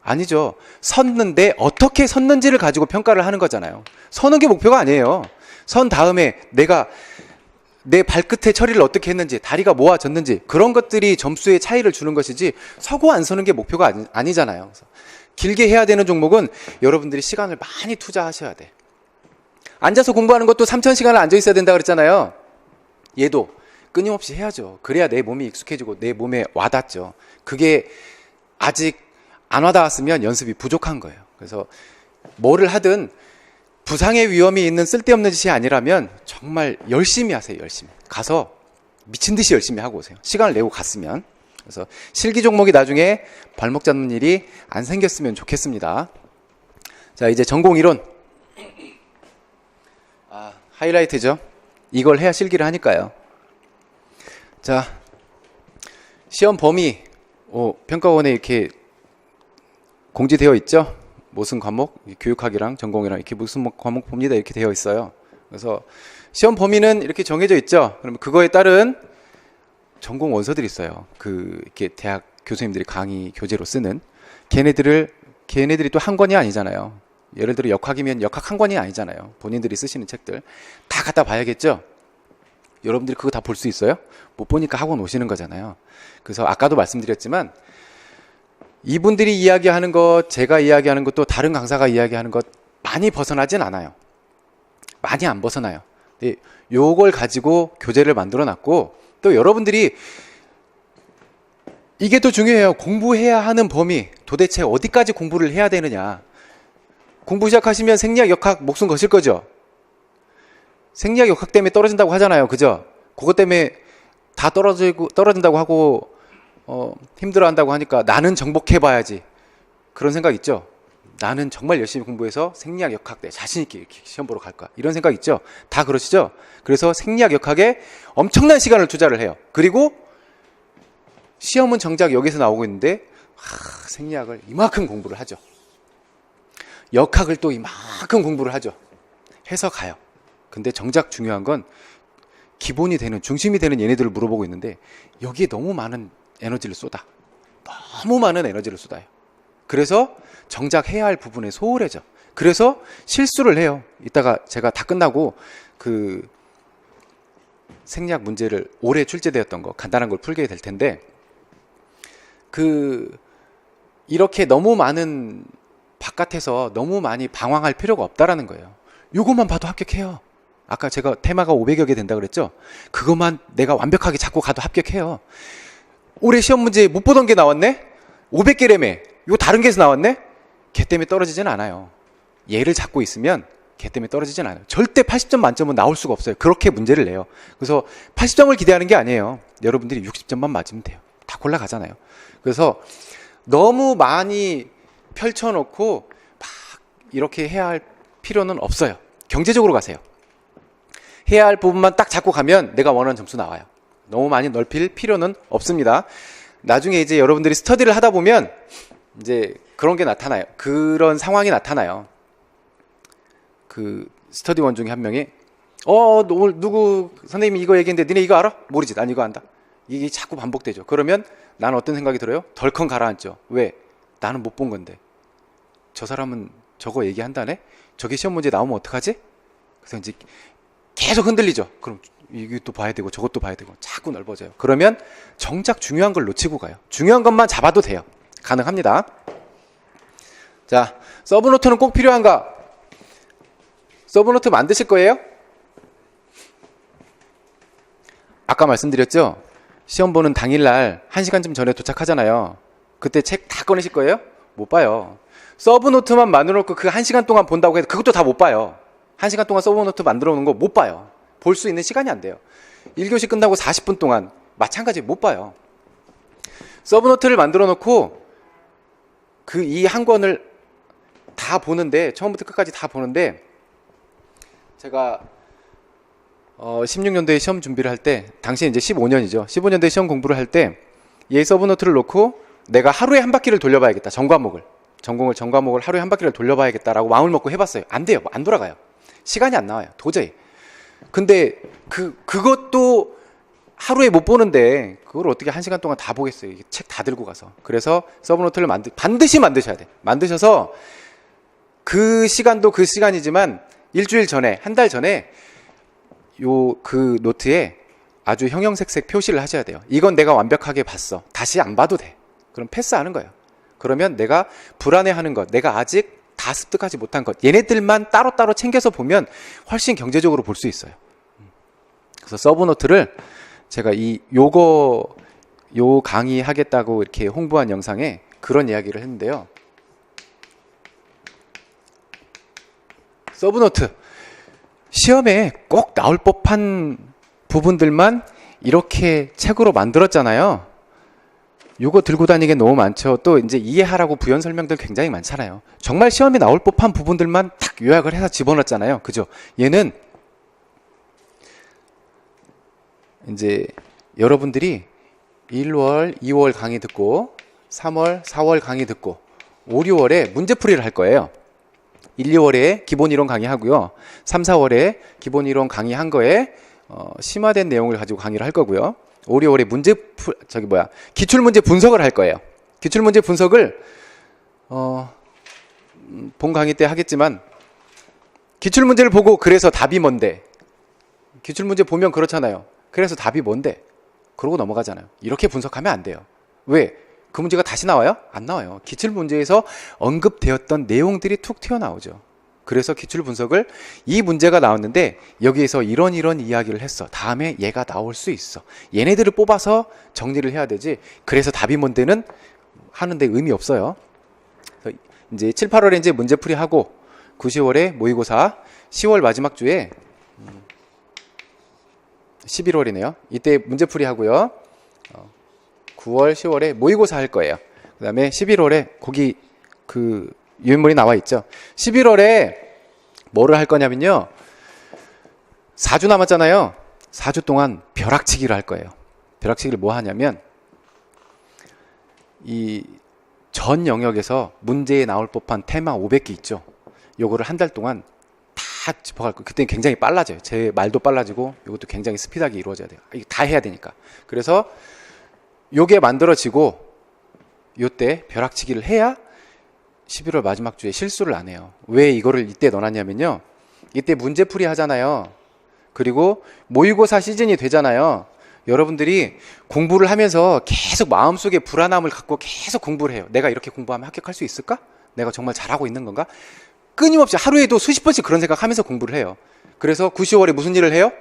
아니죠. 섰는데 어떻게 섰는지를 가지고 평가를 하는 거잖아요. 서는 게 목표가 아니에요. 선 다음에 내가 내 발끝의 처리를 어떻게 했는지, 다리가 모아졌는지, 그런 것들이 점수의 차이를 주는 것이지, 서고 안 서는 게 목표가 아니잖아요. 그래서 길게 해야 되는 종목은 여러분들이 시간을 많이 투자하셔야 돼. 앉아서 공부하는 것도 3000시간을 앉아 있어야 된다 그랬잖아요. 얘도 끊임없이 해야죠. 그래야 내 몸이 익숙해지고 내 몸에 와닿죠. 그게 아직 안 와닿았으면 연습이 부족한 거예요. 그래서 뭐를 하든 부상의 위험이 있는 쓸데없는 짓이 아니라면 정말 열심히 하세요. 열심히 가서 미친 듯이 열심히 하고 오세요. 시간을 내고 갔으면. 그래서 실기 종목이 나중에 발목 잡는 일이 안 생겼으면 좋겠습니다. 자, 이제 전공 이론. 하이라이트죠. 이걸 해야 실기를 하니까요. 자, 시험 범위, 평가원에 이렇게 공지되어 있죠. 무슨 과목, 교육학이랑 전공이랑 이렇게 무슨 과목 봅니다 이렇게 되어 있어요. 그래서 시험 범위는 이렇게 정해져 있죠. 그러면 그거에 따른 전공 원서들이 있어요. 이렇게 대학 교수님들이 강의 교재로 쓰는. 걔네들이 또 한 권이 아니잖아요. 예를 들어 역학이면 역학 한 권이 아니잖아요. 본인들이 쓰시는 책들 다 갖다 봐야겠죠. 여러분들이 그거 다 볼 수 있어요? 못 보니까 학원 오시는 거잖아요. 그래서 아까도 말씀드렸지만 이분들이 이야기하는 것, 제가 이야기하는 것도 다른 강사가 이야기하는 것 많이 벗어나진 않아요. 많이 안 벗어나요. 요걸 가지고 교재를 만들어 놨고, 또 여러분들이 이게 또 중요해요. 공부해야 하는 범위, 도대체 어디까지 공부를 해야 되느냐. 공부 시작하시면 생리학, 역학 목숨 거실 거죠. 생리학, 역학 때문에 떨어진다고 하잖아요. 그죠? 그것 때문에 다 떨어진다고 하고 힘들어한다고 하니까 나는 정복해봐야지. 그런 생각 있죠? 나는 정말 열심히 공부해서 생리학, 역학 때 자신있게 이렇게 시험 보러 갈까. 이런 생각 있죠? 다 그러시죠? 그래서 생리학, 역학에 엄청난 시간을 투자를 해요. 그리고 시험은 정작 여기서 나오고 있는데 생리학을 이만큼 공부를 하죠. 역학을 또 이만큼 공부를 하죠. 해서 가요. 근데 정작 중요한 건 기본이 되는, 중심이 되는 얘네들을 물어보고 있는데 여기에 너무 많은 에너지를 쏟아. 너무 많은 에너지를 쏟아요. 그래서 정작 해야 할 부분에 소홀해져. 그래서 실수를 해요. 이따가 제가 다 끝나고 그 생리학 문제를 올해 출제되었던 거 간단한 걸 풀게 될 텐데, 이렇게 너무 많은 바깥에서 너무 많이 방황할 필요가 없다라는 거예요. 요것만 봐도 합격해요. 아까 제가 테마가 500여 개 된다 그랬죠? 그것만 내가 완벽하게 잡고 가도 합격해요. 올해 시험 문제 못 보던 게 나왔네? 500개라며. 요 다른 게서 나왔네? 걔 때문에 떨어지진 않아요. 얘를 잡고 있으면 걔 때문에 떨어지진 않아요. 절대 80점 만점은 나올 수가 없어요. 그렇게 문제를 내요. 그래서 80점을 기대하는 게 아니에요. 여러분들이 60점만 맞으면 돼요. 다 골라가잖아요. 그래서 너무 많이 펼쳐놓고 막 이렇게 해야 할 필요는 없어요. 경제적으로 가세요. 해야 할 부분만 딱 잡고 가면 내가 원하는 점수 나와요. 너무 많이 넓힐 필요는 없습니다. 나중에 이제 여러분들이 스터디를 하다 보면 이제 그런 게 나타나요. 그런 상황이 나타나요. 그 스터디원 중에 한 명이 오늘 누구 선생님이 이거 얘기했는데 니네 이거 알아? 모르지. 난 이거 안다. 이게 자꾸 반복되죠. 그러면 나는 어떤 생각이 들어요? 덜컹 가라앉죠. 왜? 나는 못 본 건데. 저 사람은 저거 얘기한다네? 저게 시험 문제 나오면 어떡하지? 그래서 이제 계속 흔들리죠. 그럼 이것도 봐야 되고 저것도 봐야 되고 자꾸 넓어져요. 그러면 정작 중요한 걸 놓치고 가요. 중요한 것만 잡아도 돼요. 가능합니다. 자, 서브노트는 꼭 필요한가? 서브노트 만드실 거예요? 아까 말씀드렸죠? 시험 보는 당일날 1시간쯤 전에 도착하잖아요. 그때 책 다 꺼내실 거예요? 못 봐요. 서브노트만 만들어 놓고 그 1시간 동안 본다고 해도 그것도 다 못 봐요. 1시간 동안 서브노트 만들어 놓은 거 못 봐요. 볼 수 있는 시간이 안 돼요. 1교시 끝나고 40분 동안 마찬가지 못 봐요. 서브노트를 만들어 놓고 이 한 권을 다 보는데, 처음부터 끝까지 다 보는데, 제가 16년도에 시험 준비를 할 때, 당시 이제 15년이죠. 15년도에 시험 공부를 할 때, 얘 서브노트를 놓고 내가 하루에 한 바퀴를 돌려봐야겠다. 전 과목을 하루에 한 바퀴를 돌려봐야겠다라고 마음을 먹고 해봤어요. 안 돼요. 안 돌아가요. 시간이 안 나와요. 도저히. 근데 그것도 하루에 못 보는데 그걸 어떻게 1시간 동안 다 보겠어요. 책 다 들고 가서. 그래서 서브노트를 반드시 만드셔야 돼. 만드셔서 그 시간도 그 시간이지만 일주일 전에, 한 달 전에 그 노트에 아주 형형색색 표시를 하셔야 돼요. 이건 내가 완벽하게 봤어. 다시 안 봐도 돼. 그럼 패스하는 거예요. 그러면 내가 불안해하는 것, 내가 아직 다 습득하지 못한 것, 얘네들만 따로따로 챙겨서 보면 훨씬 경제적으로 볼 수 있어요. 그래서 서브노트를 제가 요 강의 하겠다고 이렇게 홍보한 영상에 그런 이야기를 했는데요. 서브노트. 시험에 꼭 나올 법한 부분들만 이렇게 책으로 만들었잖아요. 요거 들고 다니기 너무 많죠. 또 이제 이해하라고 부연 설명들 굉장히 많잖아요. 정말 시험에 나올 법한 부분들만 딱 요약을 해서 집어넣었잖아요. 그죠? 얘는 이제 여러분들이 1월, 2월 강의 듣고 3월, 4월 강의 듣고 5, 6월에 문제풀이를 할 거예요. 1, 2월에 기본 이론 강의하고요. 3, 4월에 기본 이론 강의한 거에 심화된 내용을 가지고 강의를 할 거고요. 오리오리 기출문제 분석을 할 거예요. 기출문제 분석을 본 강의 때 하겠지만, 기출문제를 보고 그래서 답이 뭔데? 기출문제 보면 그렇잖아요. 그래서 답이 뭔데? 그러고 넘어가잖아요. 이렇게 분석하면 안 돼요. 왜? 그 문제가 다시 나와요? 안 나와요. 기출문제에서 언급되었던 내용들이 툭 튀어나오죠. 그래서 기출 분석을, 이 문제가 나왔는데 여기에서 이런 이야기를 했어. 다음에 얘가 나올 수 있어. 얘네들을 뽑아서 정리를 해야 되지. 그래서 답이 뭔데는 하는데 의미 없어요. 그래서 이제 7, 8월에 이제 문제풀이 하고 9, 10월에 모의고사, 10월 마지막 주에 11월이네요. 이때 문제풀이 하고요. 9월, 10월에 모의고사 할 거예요. 그 다음에 11월에 거기 그 유인물이 나와 있죠. 11월에 뭐를 할 거냐면요. 4주 남았잖아요. 4주 동안 벼락치기를 할 거예요. 벼락치기를 뭐 하냐면, 이 전 영역에서 문제에 나올 법한 테마 500개 있죠. 요거를 한 달 동안 다 짚어갈 거예요. 그때는 굉장히 빨라져요. 제 말도 빨라지고 이것도 굉장히 스피드하게 이루어져야 돼요. 이거 다 해야 되니까. 그래서 요게 만들어지고 요때 벼락치기를 해야 11월 마지막 주에 실수를 안 해요. 왜 이거를 이때 넣어놨냐면요. 이때 문제풀이 하잖아요. 그리고 모의고사 시즌이 되잖아요. 여러분들이 공부를 하면서 계속 마음속에 불안함을 갖고 계속 공부를 해요. 내가 이렇게 공부하면 합격할 수 있을까? 내가 정말 잘하고 있는 건가? 끊임없이 하루에도 수십 번씩 그런 생각하면서 공부를 해요. 그래서 9, 10월에 무슨 일을 해요?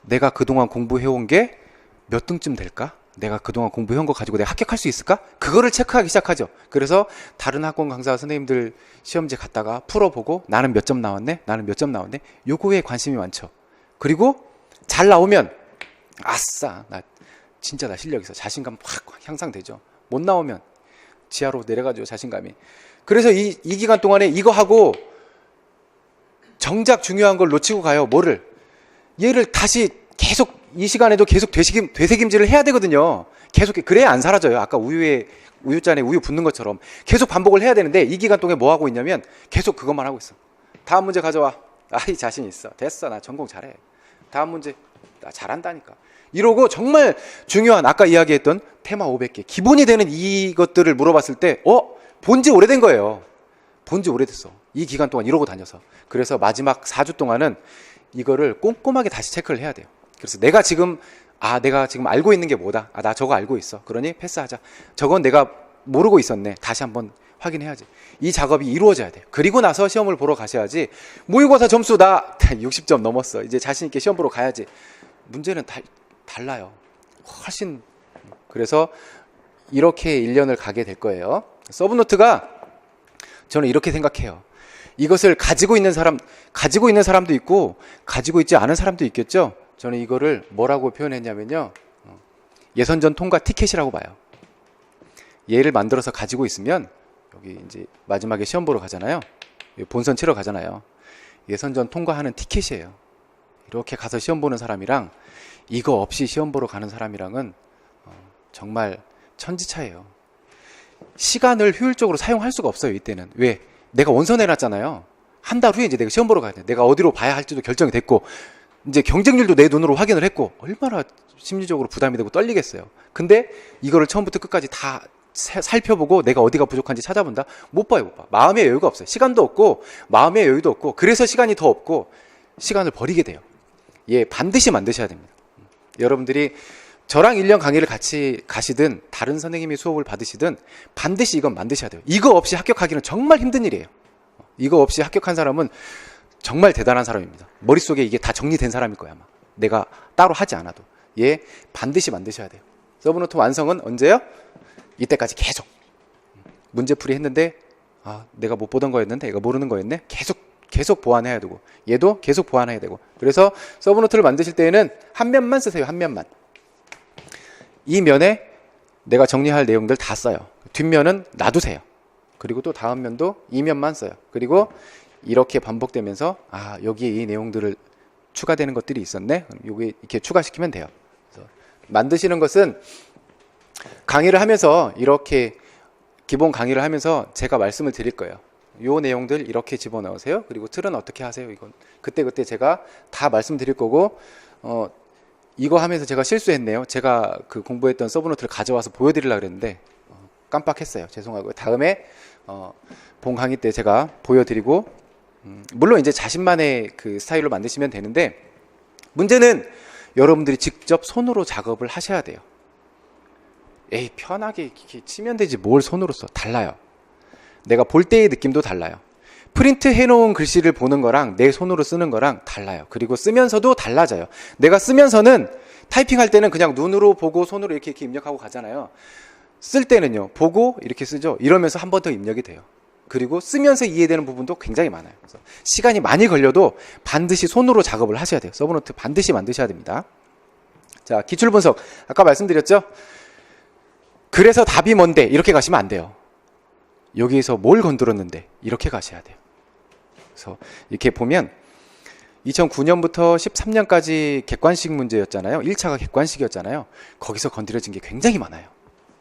내가 그동안 공부해온 게 몇 등쯤 될까? 내가 그동안 공부해온 거 가지고 내가 합격할 수 있을까? 그거를 체크하기 시작하죠. 그래서 다른 학원 강사 선생님들 시험지 갔다가 풀어보고 나는 몇 점 나왔네? 나는 몇 점 나왔네? 요거에 관심이 많죠. 그리고 잘 나오면 아싸, 나 진짜 나 실력 있어. 자신감 확 향상되죠. 못 나오면 지하로 내려가죠, 자신감이. 그래서 이 기간 동안에 이거 하고 정작 중요한 걸 놓치고 가요. 뭐를? 얘를 다시 계속 이 시간에도 계속 되새김질을 해야 되거든요. 계속. 그래야 안 사라져요. 아까 우유잔에 우유 붓는 것처럼 계속 반복을 해야 되는데, 이 기간 동안에 뭐 하고 있냐면 계속 그것만 하고 있어. 다음 문제 가져와. 아이, 자신 있어. 됐어. 나 전공 잘해. 다음 문제. 나 잘한다니까. 이러고 정말 중요한 아까 이야기했던 테마 500개 기본이 되는 이것들을 물어봤을 때 본지 오래된 거예요. 본지 오래됐어. 이 기간 동안 이러고 다녀서. 그래서 마지막 4주 동안은 이거를 꼼꼼하게 다시 체크를 해야 돼요. 그래서 내가 지금 알고 있는 게 뭐다. 나 저거 알고 있어. 그러니 패스하자. 저건 내가 모르고 있었네. 다시 한번 확인해야지. 이 작업이 이루어져야 돼요. 그리고 나서 시험을 보러 가셔야지. 모의고사 점수 나 60점 넘었어. 이제 자신 있게 시험 보러 가야지. 문제는 달라요. 훨씬. 그래서 이렇게 1년을 가게 될 거예요. 서브노트가 저는 이렇게 생각해요. 이것을 가지고 있는 사람도 있고 가지고 있지 않은 사람도 있겠죠. 저는 이거를 뭐라고 표현했냐면요. 예선전 통과 티켓이라고 봐요. 얘를 만들어서 가지고 있으면 여기 이제 마지막에 시험 보러 가잖아요. 본선 치러 가잖아요. 예선전 통과하는 티켓이에요. 이렇게 가서 시험 보는 사람이랑 이거 없이 시험 보러 가는 사람이랑은 정말 천지차예요. 시간을 효율적으로 사용할 수가 없어요. 이때는. 왜? 내가 원서 내놨잖아요. 한 달 후에 이제 내가 시험 보러 가야 돼. 내가 어디로 봐야 할지도 결정이 됐고 이제 경쟁률도 내 눈으로 확인을 했고 얼마나 심리적으로 부담이 되고 떨리겠어요. 근데 이거를 처음부터 끝까지 다 살펴보고 내가 어디가 부족한지 찾아본다? 못 봐요. 못 봐. 마음의 여유가 없어요. 시간도 없고 마음의 여유도 없고 그래서 시간이 더 없고 시간을 버리게 돼요. 반드시 만드셔야 됩니다. 여러분들이 저랑 1년 강의를 같이 가시든 다른 선생님이 수업을 받으시든 반드시 이건 만드셔야 돼요. 이거 없이 합격하기는 정말 힘든 일이에요. 이거 없이 합격한 사람은 정말 대단한 사람입니다. 머릿속에 이게 다 정리된 사람일 거야 아마. 내가 따로 하지 않아도. 반드시 만드셔야 돼요. 서브노트 완성은 언제요? 이때까지 계속. 문제풀이 했는데 내가 못 보던 거였는데 내가 모르는 거였네. 계속 보완해야 되고 얘도 계속 보완해야 되고. 그래서 서브노트를 만드실 때에는 한 면만 쓰세요. 한 면만. 이 면에 내가 정리할 내용들 다 써요. 뒷면은 놔두세요. 그리고 또 다음 면도 이 면만 써요. 그리고 이렇게 반복되면서 여기에 이 내용들을 추가되는 것들이 있었네. 여기 이렇게 추가시키면 돼요. 그래서 만드시는 것은 강의를 하면서 이렇게 기본 강의를 하면서 제가 말씀을 드릴 거예요. 요 내용들 이렇게 집어넣으세요. 그리고 틀은 어떻게 하세요. 이건 그때 제가 다 말씀드릴 거고 이거 하면서 제가 실수했네요. 제가 그 공부했던 서브노트를 가져와서 보여드리려고 그랬는데 깜빡했어요. 죄송하고요. 다음에 본 강의 때 제가 보여드리고 물론 이제 자신만의 그 스타일로 만드시면 되는데 문제는 여러분들이 직접 손으로 작업을 하셔야 돼요. 에이 편하게 이렇게 치면 되지 뭘 손으로 써. 달라요. 내가 볼 때의 느낌도 달라요. 프린트 해놓은 글씨를 보는 거랑 내 손으로 쓰는 거랑 달라요. 그리고 쓰면서도 달라져요. 내가 쓰면서는 타이핑할 때는 그냥 눈으로 보고 손으로 이렇게 입력하고 가잖아요. 쓸 때는요 보고 이렇게 쓰죠. 이러면서 한 번 더 입력이 돼요. 그리고 쓰면서 이해되는 부분도 굉장히 많아요. 그래서 시간이 많이 걸려도 반드시 손으로 작업을 하셔야 돼요. 서브노트 반드시 만드셔야 됩니다. 자, 기출 분석 아까 말씀드렸죠. 그래서 답이 뭔데 이렇게 가시면 안 돼요. 여기에서 뭘 건드렸는데 이렇게 가셔야 돼요. 그래서 이렇게 보면 2009년부터 13년까지 객관식 문제였잖아요. 1차가 객관식이었잖아요. 거기서 건드려진 게 굉장히 많아요.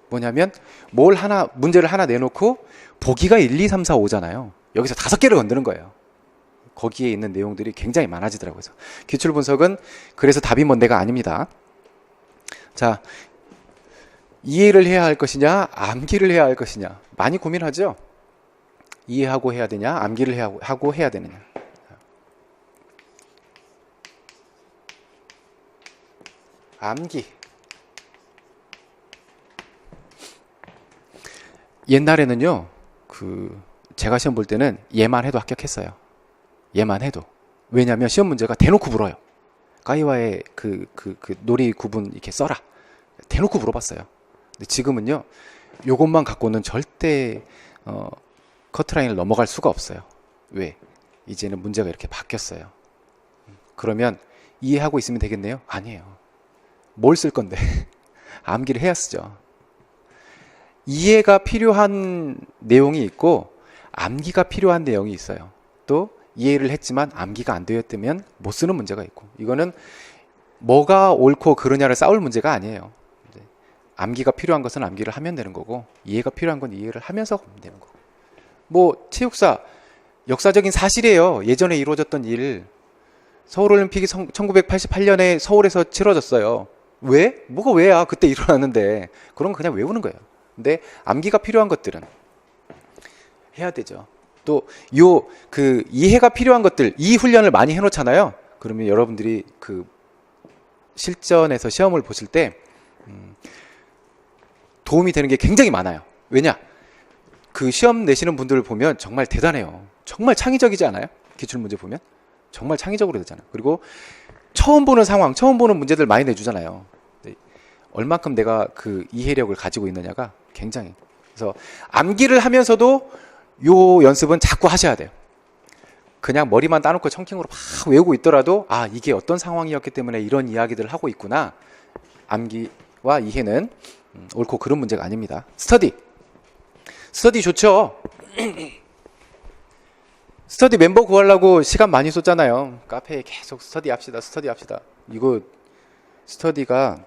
뭐냐면 문제를 하나 내놓고 보기가 1, 2, 3, 4, 5잖아요. 여기서 5개를 건드는 거예요. 거기에 있는 내용들이 굉장히 많아지더라고요. 그래서 기출 분석은 그래서 답이 뭔데가 아닙니다. 자, 이해를 해야 할 것이냐 암기를 해야 할 것이냐 많이 고민하죠. 이해하고 해야 되냐 암기를 하고 해야 되느냐. 암기. 옛날에는요 제가 시험 볼 때는 얘만 해도 합격했어요. 얘만 해도. 왜냐하면 시험 문제가 대놓고 물어요. 까이와의 그 놀이 구분 이렇게 써라. 대놓고 물어봤어요. 근데 지금은요 요것만 갖고는 절대 커트라인을 넘어갈 수가 없어요. 왜? 이제는 문제가 이렇게 바뀌었어요. 그러면 이해하고 있으면 되겠네요? 아니에요. 뭘 쓸 건데? 암기를 해야 쓰죠. 이해가 필요한 내용이 있고 암기가 필요한 내용이 있어요. 또 이해를 했지만 암기가 안 되었다면 못 쓰는 문제가 있고, 이거는 뭐가 옳고 그르냐를 싸울 문제가 아니에요. 암기가 필요한 것은 암기를 하면 되는 거고, 이해가 필요한 건 이해를 하면서 가면 되는 거고. 뭐 체육사 역사적인 사실이에요. 예전에 이루어졌던 일. 서울올림픽이 1988년에 서울에서 치러졌어요. 왜? 뭐가 왜야? 그때 일어났는데. 그런 거 그냥 외우는 거예요. 근데 암기가 필요한 것들은 해야 되죠. 또 이해가 필요한 것들, 이 훈련을 많이 해놓잖아요. 그러면 여러분들이 그 실전에서 시험을 보실 때 도움이 되는 게 굉장히 많아요. 왜냐? 그 시험 내시는 분들을 보면 정말 대단해요. 정말 창의적이지 않아요? 기출문제 보면 정말 창의적으로 되잖아요. 그리고 처음 보는 상황, 처음 보는 문제들 많이 내주잖아요. 얼만큼 내가 그 이해력을 가지고 있느냐가 굉장히. 그래서 암기를 하면서도 요 연습은 자꾸 하셔야 돼요. 그냥 머리만 따놓고 청킹으로 막 외우고 있더라도 이게 어떤 상황이었기 때문에 이런 이야기들을 하고 있구나. 암기와 이해는 옳고 그른 문제가 아닙니다. 스터디 좋죠. 스터디 멤버 구하려고 시간 많이 썼잖아요. 카페에 계속 스터디 합시다. 이거 스터디가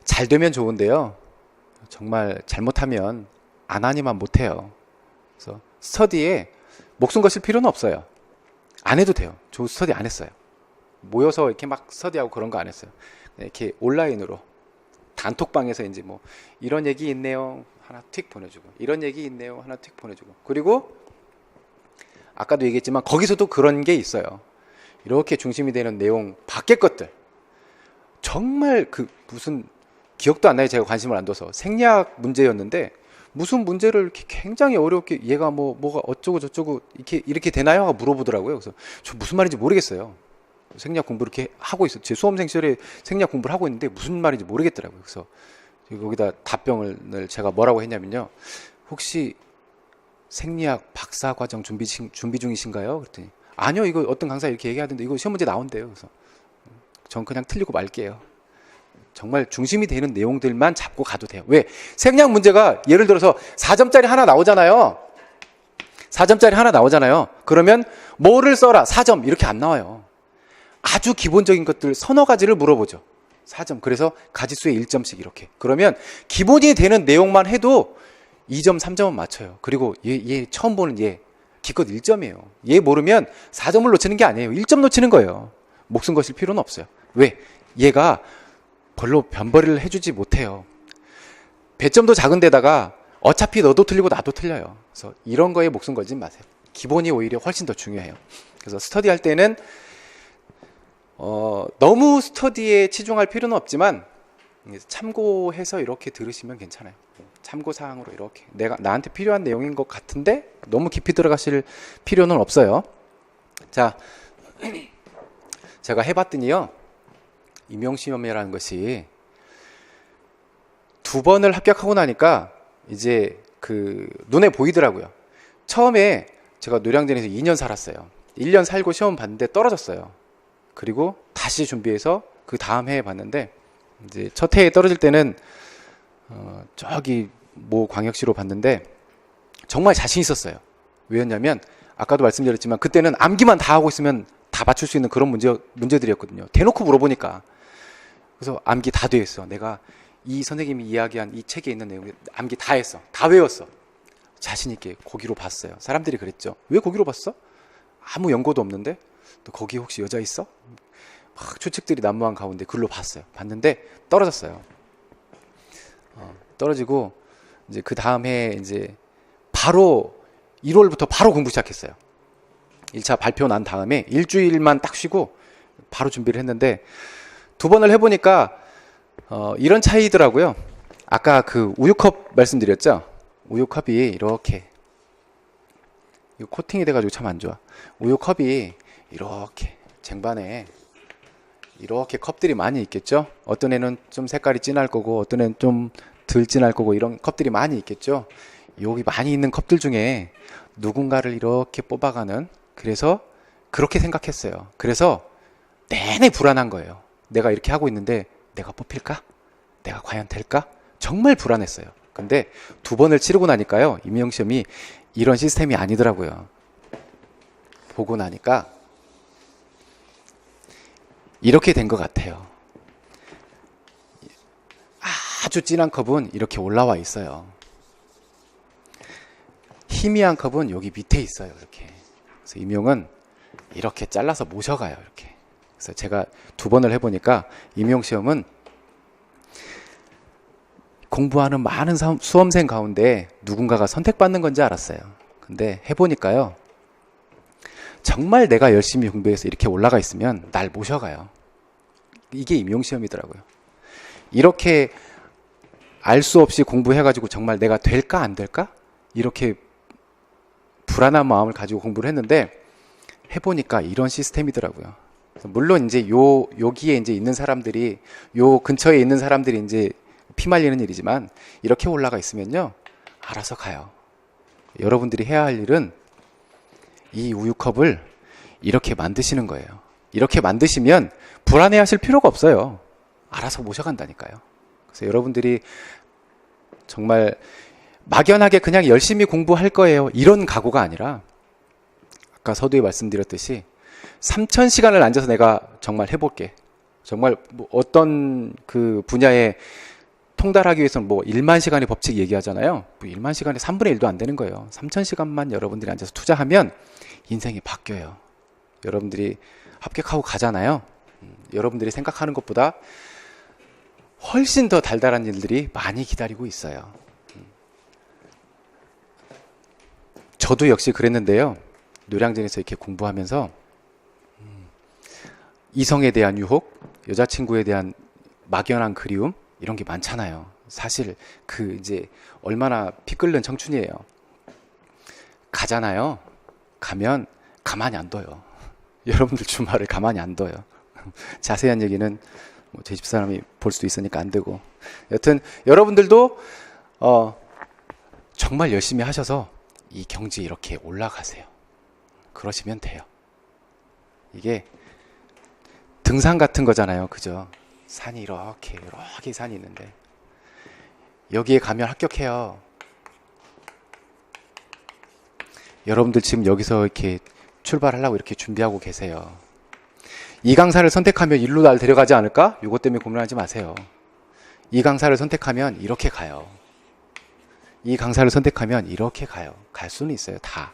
잘 되면 좋은데요, 정말 잘못하면 안 하니만 못해요. 그래서 스터디에 목숨 거실 필요는 없어요. 안 해도 돼요. 저 스터디 안 했어요. 모여서 이렇게 막 스터디하고 그런 거 안 했어요. 이렇게 온라인으로 단톡방에서 이제 뭐 이런 얘기 있네요 하나 틱 보내주고, 이런 얘기 있네요 하나 틱 보내주고, 그리고 아까도 얘기했지만 거기서도 그런 게 있어요. 이렇게 중심이 되는 내용 밖의 것들, 정말 무슨 기억도 안 나요. 제가 관심을 안 둬서. 생략 문제였는데 무슨 문제를 이렇게 굉장히 어렵게 얘가 뭐가 어쩌고 저쩌고 이렇게 되나요? 하고 물어보더라고요. 그래서 저 무슨 말인지 모르겠어요. 생략 공부 이렇게 하고 있어. 제 수험생 시절에 생략 공부를 하고 있는데 무슨 말인지 모르겠더라고요. 그래서 거기다 답변을 제가 뭐라고 했냐면요, 혹시 생리학 박사과정 준비 중이신가요? 그랬더니 아니요, 이거 어떤 강사 이렇게 얘기하던데 이거 시험 문제 나온대요. 그래서 전 그냥 틀리고 말게요. 정말 중심이 되는 내용들만 잡고 가도 돼요. 왜? 생략 문제가 예를 들어서 4점짜리 하나 나오잖아요. 4점짜리 하나 나오잖아요. 그러면 뭐를 써라 4점 이렇게 안 나와요. 아주 기본적인 것들 서너 가지를 물어보죠. 4점. 그래서 가지수에 1점씩 이렇게. 그러면 기본이 되는 내용만 해도 2점, 3점은 맞춰요. 그리고 얘 처음 보는 얘 기껏 1점이에요. 얘 모르면 4점을 놓치는 게 아니에요. 1점 놓치는 거예요. 목숨 거실 필요는 없어요. 왜? 얘가 별로 변벌이를 해주지 못해요. 배점도 작은 데다가 어차피 너도 틀리고 나도 틀려요. 그래서 이런 거에 목숨 걸지 마세요. 기본이 오히려 훨씬 더 중요해요. 그래서 스터디 할 때는 너무 스터디에 치중할 필요는 없지만 참고해서 이렇게 들으시면 괜찮아요. 참고사항으로 이렇게 나한테 필요한 내용인 것 같은데 너무 깊이 들어가실 필요는 없어요. 자, 제가 해봤더니요, 임용시험이라는 것이 2번을 합격하고 나니까 이제 그 눈에 보이더라고요. 처음에 제가 노량진에서 2년 살았어요. 1년 살고 시험 봤는데 떨어졌어요. 그리고 다시 준비해서 그 다음 해에 봤는데, 이제 첫 해에 떨어질 때는 저기 모 광역시로 봤는데 정말 자신 있었어요. 왜였냐면 아까도 말씀드렸지만 그때는 암기만 다 하고 있으면 다 맞출 수 있는 그런 문제들이었거든요. 대놓고 물어보니까. 그래서 암기 다 돼 있어. 내가 이 선생님이 이야기한 이 책에 있는 내용 암기 다 했어. 다 외웠어. 자신 있게 거기로 봤어요. 사람들이 그랬죠. 왜 거기로 봤어? 아무 연고도 없는데? 너 거기 혹시 여자 있어? 막 추측들이 난무한 가운데 글로 봤어요. 봤는데 떨어졌어요. 떨어지고 이제 그 다음 해 이제 바로 1월부터 바로 공부 시작했어요. 1차 발표 난 다음에 일주일만 딱 쉬고 바로 준비를 했는데 2번을 해보니까 이런 차이더라고요. 아까 그 우유컵 말씀드렸죠. 우유컵이 이렇게 이거 코팅이 돼가지고 참 안 좋아. 우유컵이 이렇게 쟁반에 이렇게 컵들이 많이 있겠죠. 어떤 애는 좀 색깔이 진할 거고 어떤 애는 좀 덜 진할 거고 이런 컵들이 많이 있겠죠. 여기 많이 있는 컵들 중에 누군가를 이렇게 뽑아가는, 그래서 그렇게 생각했어요. 그래서 내내 불안한 거예요. 내가 이렇게 하고 있는데 내가 뽑힐까? 내가 과연 될까? 정말 불안했어요. 근데 2번을 치르고 나니까요, 임용시험이 이런 시스템이 아니더라고요. 보고 나니까 이렇게 된 것 같아요. 아주 진한 컵은 이렇게 올라와 있어요. 희미한 컵은 여기 밑에 있어요. 이렇게. 그래서 임용은 이렇게 잘라서 모셔가요. 이렇게. 그래서 제가 2번을 해보니까 임용시험은 공부하는 많은 수험생 가운데 누군가가 선택받는 건지 알았어요. 근데 해보니까요, 정말 내가 열심히 공부해서 이렇게 올라가 있으면 날 모셔가요. 이게 임용시험이더라고요. 이렇게 알 수 없이 공부해가지고 정말 내가 될까 안 될까? 이렇게 불안한 마음을 가지고 공부를 했는데 해보니까 이런 시스템이더라고요. 물론 이제 여기에 이제 있는 사람들이, 요 근처에 있는 사람들이 이제 피말리는 일이지만 이렇게 올라가 있으면요, 알아서 가요. 여러분들이 해야 할 일은 이 우유컵을 이렇게 만드시는 거예요. 이렇게 만드시면 불안해 하실 필요가 없어요. 알아서 모셔간다니까요. 그래서 여러분들이 정말 막연하게 그냥 열심히 공부할 거예요, 이런 각오가 아니라 아까 서두에 말씀드렸듯이 3,000시간을 앉아서 내가 정말 해볼게. 정말 뭐 어떤 그 분야에 통달하기 위해서는 뭐 1만 시간의 법칙 얘기하잖아요. 뭐 1만 시간에 3분의 1도 안 되는 거예요. 3,000시간만 여러분들이 앉아서 투자하면 인생이 바뀌어요. 여러분들이 합격하고 가잖아요. 여러분들이 생각하는 것보다 훨씬 더 달달한 일들이 많이 기다리고 있어요. 저도 역시 그랬는데요. 노량진에서 이렇게 공부하면서 이성에 대한 유혹, 여자친구에 대한 막연한 그리움, 이런 게 많잖아요. 사실 그 이제 얼마나 피 끓는 청춘이에요. 가잖아요. 가면 가만히 안 둬요. 여러분들 주말을 가만히 안 둬요. 자세한 얘기는 뭐 제 집사람이 볼 수도 있으니까 안 되고, 여튼 여러분들도 정말 열심히 하셔서 이 경지에 이렇게 올라가세요. 그러시면 돼요. 이게 등산 같은 거잖아요. 그죠? 산이 이렇게 산이 있는데 여기에 가면 합격해요. 여러분들 지금 여기서 이렇게 출발하려고 이렇게 준비하고 계세요. 이 강사를 선택하면 일로 날 데려가지 않을까? 이것 때문에 고민하지 마세요. 이 강사를 선택하면 이렇게 가요. 이 강사를 선택하면 이렇게 가요. 갈 수는 있어요. 다.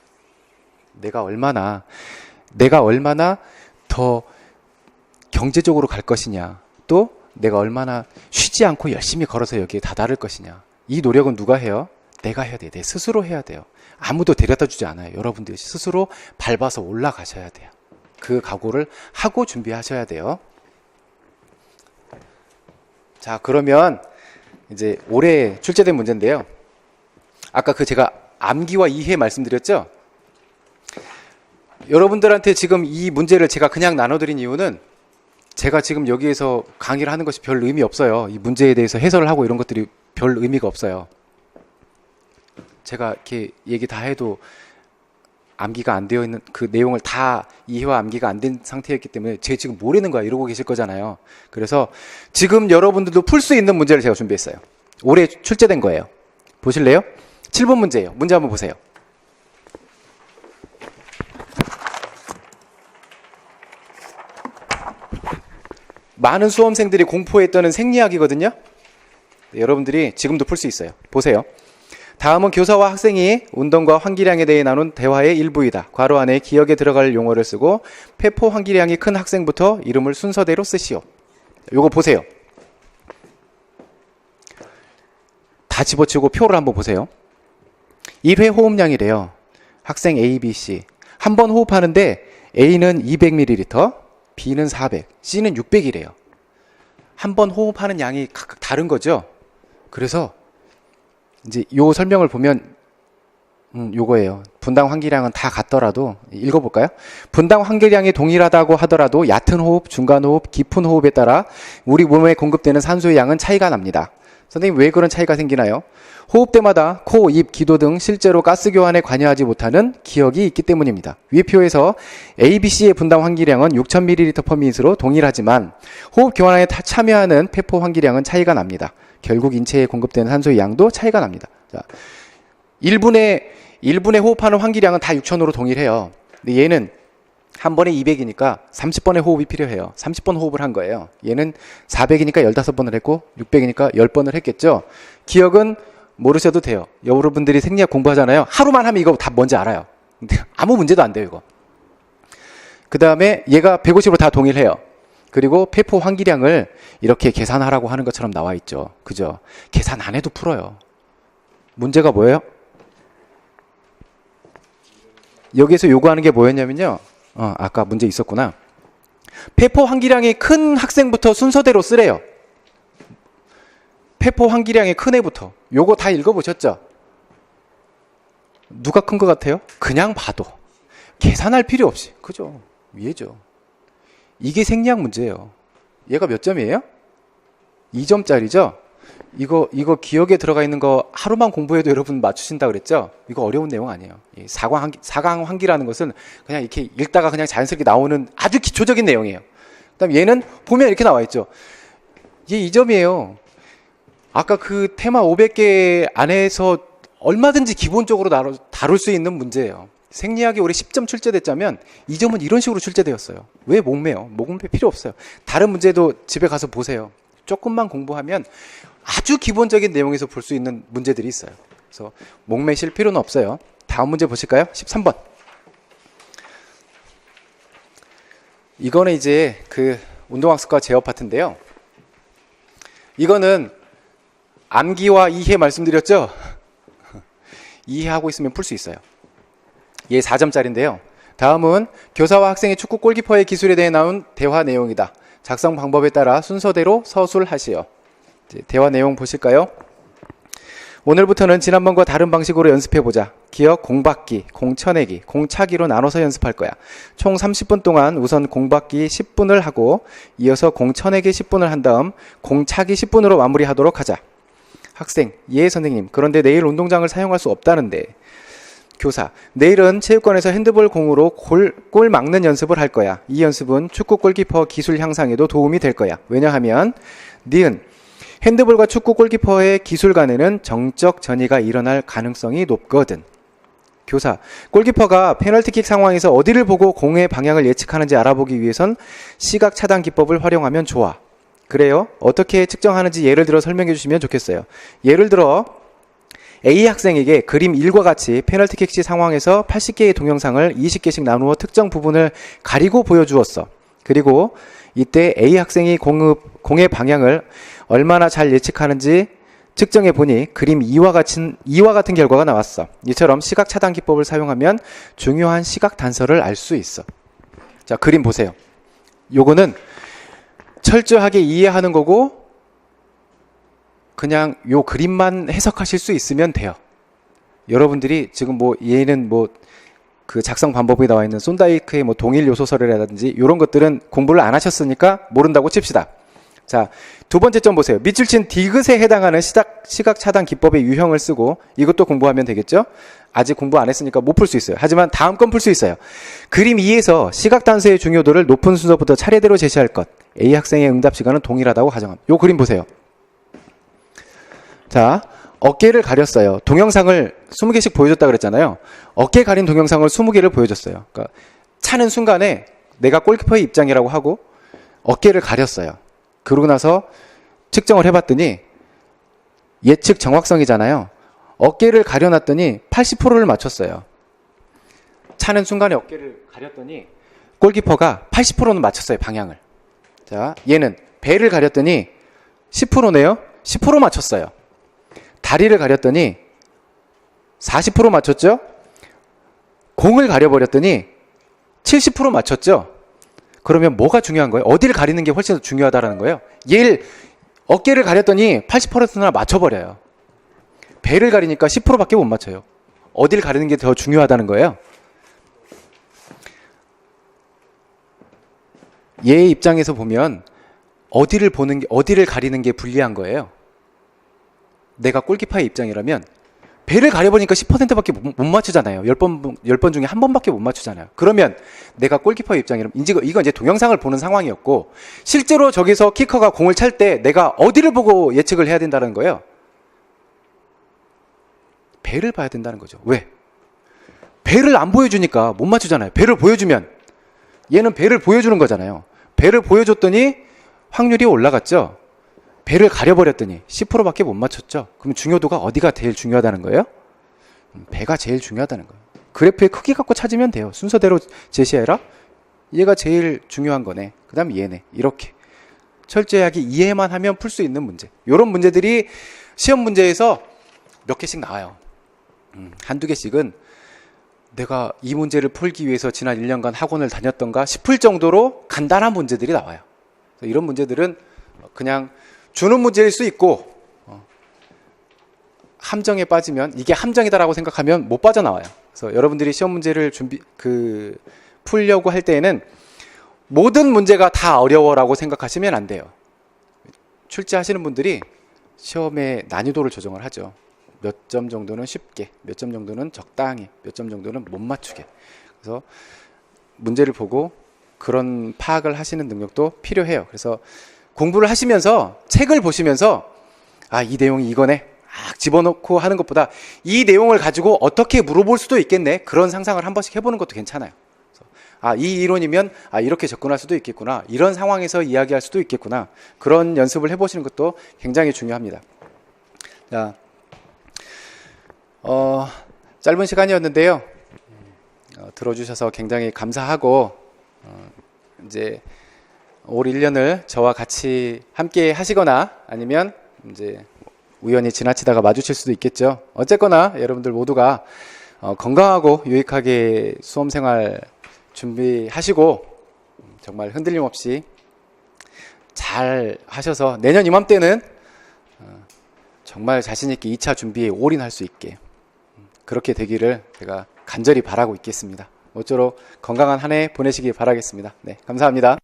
내가 얼마나 더 경제적으로 갈 것이냐, 또 내가 얼마나 쉬지 않고 열심히 걸어서 여기에 다다를 것이냐. 이 노력은 누가 해요? 내가 해야 돼요. 내 스스로 해야 돼요. 아무도 데려다 주지 않아요. 여러분들이 스스로 밟아서 올라가셔야 돼요. 그 각오를 하고 준비하셔야 돼요. 자, 그러면 이제 올해 출제된 문제인데요. 아까 제가 암기와 이해 말씀드렸죠? 여러분들한테 지금 이 문제를 제가 그냥 나눠드린 이유는 제가 지금 여기에서 강의를 하는 것이 별 의미 없어요. 이 문제에 대해서 해설을 하고 이런 것들이 별 의미가 없어요. 제가 이렇게 얘기 다 해도 암기가 안 되어 있는 그 내용을 다 이해와 암기가 안 된 상태였기 때문에 쟤 지금 뭐라는 거야 이러고 계실 거잖아요. 그래서 지금 여러분들도 풀 수 있는 문제를 제가 준비했어요. 올해 출제된 거예요. 보실래요? 7번 문제예요. 문제 한번 보세요. 많은 수험생들이 공포에 떠는 생리학이거든요. 네, 여러분들이 지금도 풀 수 있어요. 보세요. 다음은 교사와 학생이 운동과 환기량에 대해 나눈 대화의 일부이다. 괄호 안에 기억에 들어갈 용어를 쓰고 폐포 환기량이 큰 학생부터 이름을 순서대로 쓰시오. 요거 보세요. 다 집어치우고 표를 한번 보세요. 1회 호흡량이래요. 학생 A, B, C. 한 번 호흡하는데 A는 200ml, B는 400, C는 600이래요. 한 번 호흡하는 양이 각각 다른 거죠. 그래서 이제 요 설명을 보면 요거예요. 분당 환기량은 다 같더라도 읽어볼까요? 분당 환기량이 동일하다고 하더라도 얕은 호흡, 중간 호흡, 깊은 호흡에 따라 우리 몸에 공급되는 산소의 양은 차이가 납니다. 선생님 왜 그런 차이가 생기나요? 호흡 때마다 코, 입, 기도 등 실제로 가스 교환에 관여하지 못하는 기억이 있기 때문입니다. 위 표에서 A, B, C의 분당 환기량은 6000ml/min으로 동일하지만 호흡 교환에 참여하는 폐포 환기량은 차이가 납니다. 결국 인체에 공급되는 산소의 양도 차이가 납니다. 자, 1분에 호흡하는 환기량은 다 6000으로 동일해요. 근데 얘는 한 번에 200이니까 30번의 호흡이 필요해요. 30번 호흡을 한 거예요. 얘는 400이니까 15번을 했고 600이니까 10번을 했겠죠. 기억은 모르셔도 돼요. 여러분들이 생리학 공부하잖아요. 하루만 하면 이거 다 뭔지 알아요. 근데 아무 문제도 안 돼요, 이거. 그 다음에 얘가 150으로 다 동일해요. 그리고 폐포 환기량을 이렇게 계산하라고 하는 것처럼 나와 있죠. 그죠? 계산 안 해도 풀어요. 문제가 뭐예요? 여기에서 요구하는 게 뭐였냐면요. 아까 문제 있었구나. 폐포 환기량이 큰 학생부터 순서대로 쓰래요. 폐포 환기량이 큰 애부터. 요거 다 읽어보셨죠? 누가 큰 것 같아요? 그냥 봐도. 계산할 필요 없이. 그죠? 위에죠. 이게 생리학 문제예요. 얘가 몇 점이에요? 2점짜리죠? 이거 기억에 들어가 있는 거 하루만 공부해도 여러분 맞추신다 그랬죠? 이거 어려운 내용 아니에요. 사강 환기라는 것은 그냥 이렇게 읽다가 그냥 자연스럽게 나오는 아주 기초적인 내용이에요. 그다음 얘는 보면 이렇게 나와 있죠. 얘 2점이에요. 아까 그 테마 500개 안에서 얼마든지 기본적으로 다룰 수 있는 문제예요. 생리학이 올해 10점 출제됐자면 2점은 이런 식으로 출제되었어요. 왜 목매요? 목매 필요 없어요. 다른 문제도 집에 가서 보세요. 조금만 공부하면 아주 기본적인 내용에서 볼 수 있는 문제들이 있어요. 그래서 목매실 필요는 없어요. 다음 문제 보실까요? 13번. 이거는 이제 그 운동학습과 제어 파트인데요. 이거는 암기와 이해 말씀드렸죠? 이해하고 있으면 풀 수 있어요. 얘 4점짜리인데요. 다음은 교사와 학생의 축구 골키퍼의 기술에 대해 나온 대화 내용이다. 작성 방법에 따라 순서대로 서술하시오. 대화 내용 보실까요? 오늘부터는 지난번과 다른 방식으로 연습해보자. 기억 공받기, 공쳐내기, 공차기로 나눠서 연습할 거야. 총 30분 동안 우선 공받기 10분을 하고 이어서 공쳐내기 10분을 한 다음 공차기 10분으로 마무리하도록 하자. 학생, 예 선생님. 그런데 내일 운동장을 사용할 수 없다는데. 교사, 내일은 체육관에서 핸드볼 공으로 골 막는 연습을 할 거야. 이 연습은 축구 골키퍼 기술 향상에도 도움이 될 거야. 왜냐하면 니은 핸드볼과 축구 골키퍼의 기술 간에는 정적 전이가 일어날 가능성이 높거든. 교사, 골키퍼가 페널티킥 상황에서 어디를 보고 공의 방향을 예측하는지 알아보기 위해선 시각 차단 기법을 활용하면 좋아. 그래요? 어떻게 측정하는지 예를 들어 설명해 주시면 좋겠어요. 예를 들어 A 학생에게 그림 1과 같이 페널티킥 시 상황에서 80개의 동영상을 20개씩 나누어 특정 부분을 가리고 보여주었어. 그리고 이때 A 학생이 공의 방향을 얼마나 잘 예측하는지 측정해 보니 그림 2와 같은 결과가 나왔어. 이처럼 시각 차단 기법을 사용하면 중요한 시각 단서를 알 수 있어. 자, 그림 보세요. 요거는 철저하게 이해하는 거고 그냥 요 그림만 해석하실 수 있으면 돼요. 여러분들이 지금 뭐 얘는 뭐 그 작성 방법에 나와 있는 손다이크의 뭐 동일 요소설이라든지 이런 것들은 공부를 안 하셨으니까 모른다고 칩시다. 자, 두 번째 점 보세요. 밑줄 친 디귿에 해당하는 시각 차단 기법의 유형을 쓰고 이것도 공부하면 되겠죠? 아직 공부 안 했으니까 못 풀 수 있어요. 하지만 다음 건 풀 수 있어요. 그림 2에서 시각 단서의 중요도를 높은 순서부터 차례대로 제시할 것. A 학생의 응답 시간은 동일하다고 가정합니다. 요 그림 보세요. 자, 어깨를 가렸어요. 동영상을 20개씩 보여줬다 그랬잖아요. 어깨 가린 동영상을 20개를 보여줬어요. 그러니까 차는 순간에 내가 골키퍼의 입장이라고 하고 어깨를 가렸어요. 그러고 나서 측정을 해봤더니 예측 정확성이잖아요. 어깨를 가려놨더니 80%를 맞췄어요. 차는 순간에 어깨를 가렸더니 골키퍼가 80%는 맞췄어요, 방향을. 자, 얘는 배를 가렸더니 10%네요. 10% 맞췄어요. 다리를 가렸더니 40% 맞췄죠? 공을 가려버렸더니 70% 맞췄죠? 그러면 뭐가 중요한 거예요? 어디를 가리는 게 훨씬 더 중요하다는 거예요? 얘를 어깨를 가렸더니 80%나 맞춰버려요. 배를 가리니까 10%밖에 못 맞춰요. 어디를 가리는 게 더 중요하다는 거예요? 얘의 입장에서 보면 어디를 가리는 게 불리한 거예요. 내가 골키퍼의 입장이라면 배를 가려보니까 10%밖에 못 맞추잖아요. 10번 중에 한 번밖에 못 맞추잖아요. 그러면 내가 골키퍼의 입장이라면 이건 이제 동영상을 보는 상황이었고 실제로 저기서 키커가 공을 찰 때 내가 어디를 보고 예측을 해야 된다는 거예요? 배를 봐야 된다는 거죠. 왜? 배를 안 보여주니까 못 맞추잖아요. 배를 보여주면 얘는 배를 보여주는 거잖아요. 배를 보여줬더니 확률이 올라갔죠. 배를 가려버렸더니 10%밖에 못 맞췄죠. 그럼 중요도가 어디가 제일 중요하다는 거예요? 배가 제일 중요하다는 거예요. 그래프의 크기 갖고 찾으면 돼요. 순서대로 제시해라. 얘가 제일 중요한 거네. 그 다음 얘네. 이렇게 철저하게 이해만 하면 풀 수 있는 문제. 이런 문제들이 시험 문제에서 몇 개씩 나와요. 한두 개씩은 내가 이 문제를 풀기 위해서 지난 1년간 학원을 다녔던가 싶을 정도로 간단한 문제들이 나와요. 이런 문제들은 그냥 주는 문제일 수 있고 함정에 빠지면 이게 함정이다라고 생각하면 못 빠져나와요. 그래서 여러분들이 시험 문제를 풀려고 할 때에는 모든 문제가 다 어려워라고 생각하시면 안 돼요. 출제하시는 분들이 시험의 난이도를 조정을 하죠. 몇 점 정도는 쉽게, 몇 점 정도는 적당히, 몇 점 정도는 못 맞추게. 그래서 문제를 보고 그런 파악을 하시는 능력도 필요해요. 그래서 공부를 하시면서 책을 보시면서 이 내용이 이거네 집어넣고 하는 것보다 이 내용을 가지고 어떻게 물어볼 수도 있겠네 그런 상상을 한 번씩 해보는 것도 괜찮아요. 그래서 이 이론이면 이렇게 접근할 수도 있겠구나, 이런 상황에서 이야기할 수도 있겠구나, 그런 연습을 해보시는 것도 굉장히 중요합니다. 자, 짧은 시간이었는데요. 들어주셔서 굉장히 감사하고 이제 올 1년을 저와 같이 함께 하시거나 아니면 이제 우연히 지나치다가 마주칠 수도 있겠죠. 어쨌거나 여러분들 모두가 건강하고 유익하게 수험생활 준비하시고 정말 흔들림 없이 잘 하셔서 내년 이맘때는 정말 자신있게 2차 준비에 올인할 수 있게 그렇게 되기를 제가 간절히 바라고 있겠습니다. 모쪼록 건강한 한 해 보내시기 바라겠습니다. 네, 감사합니다.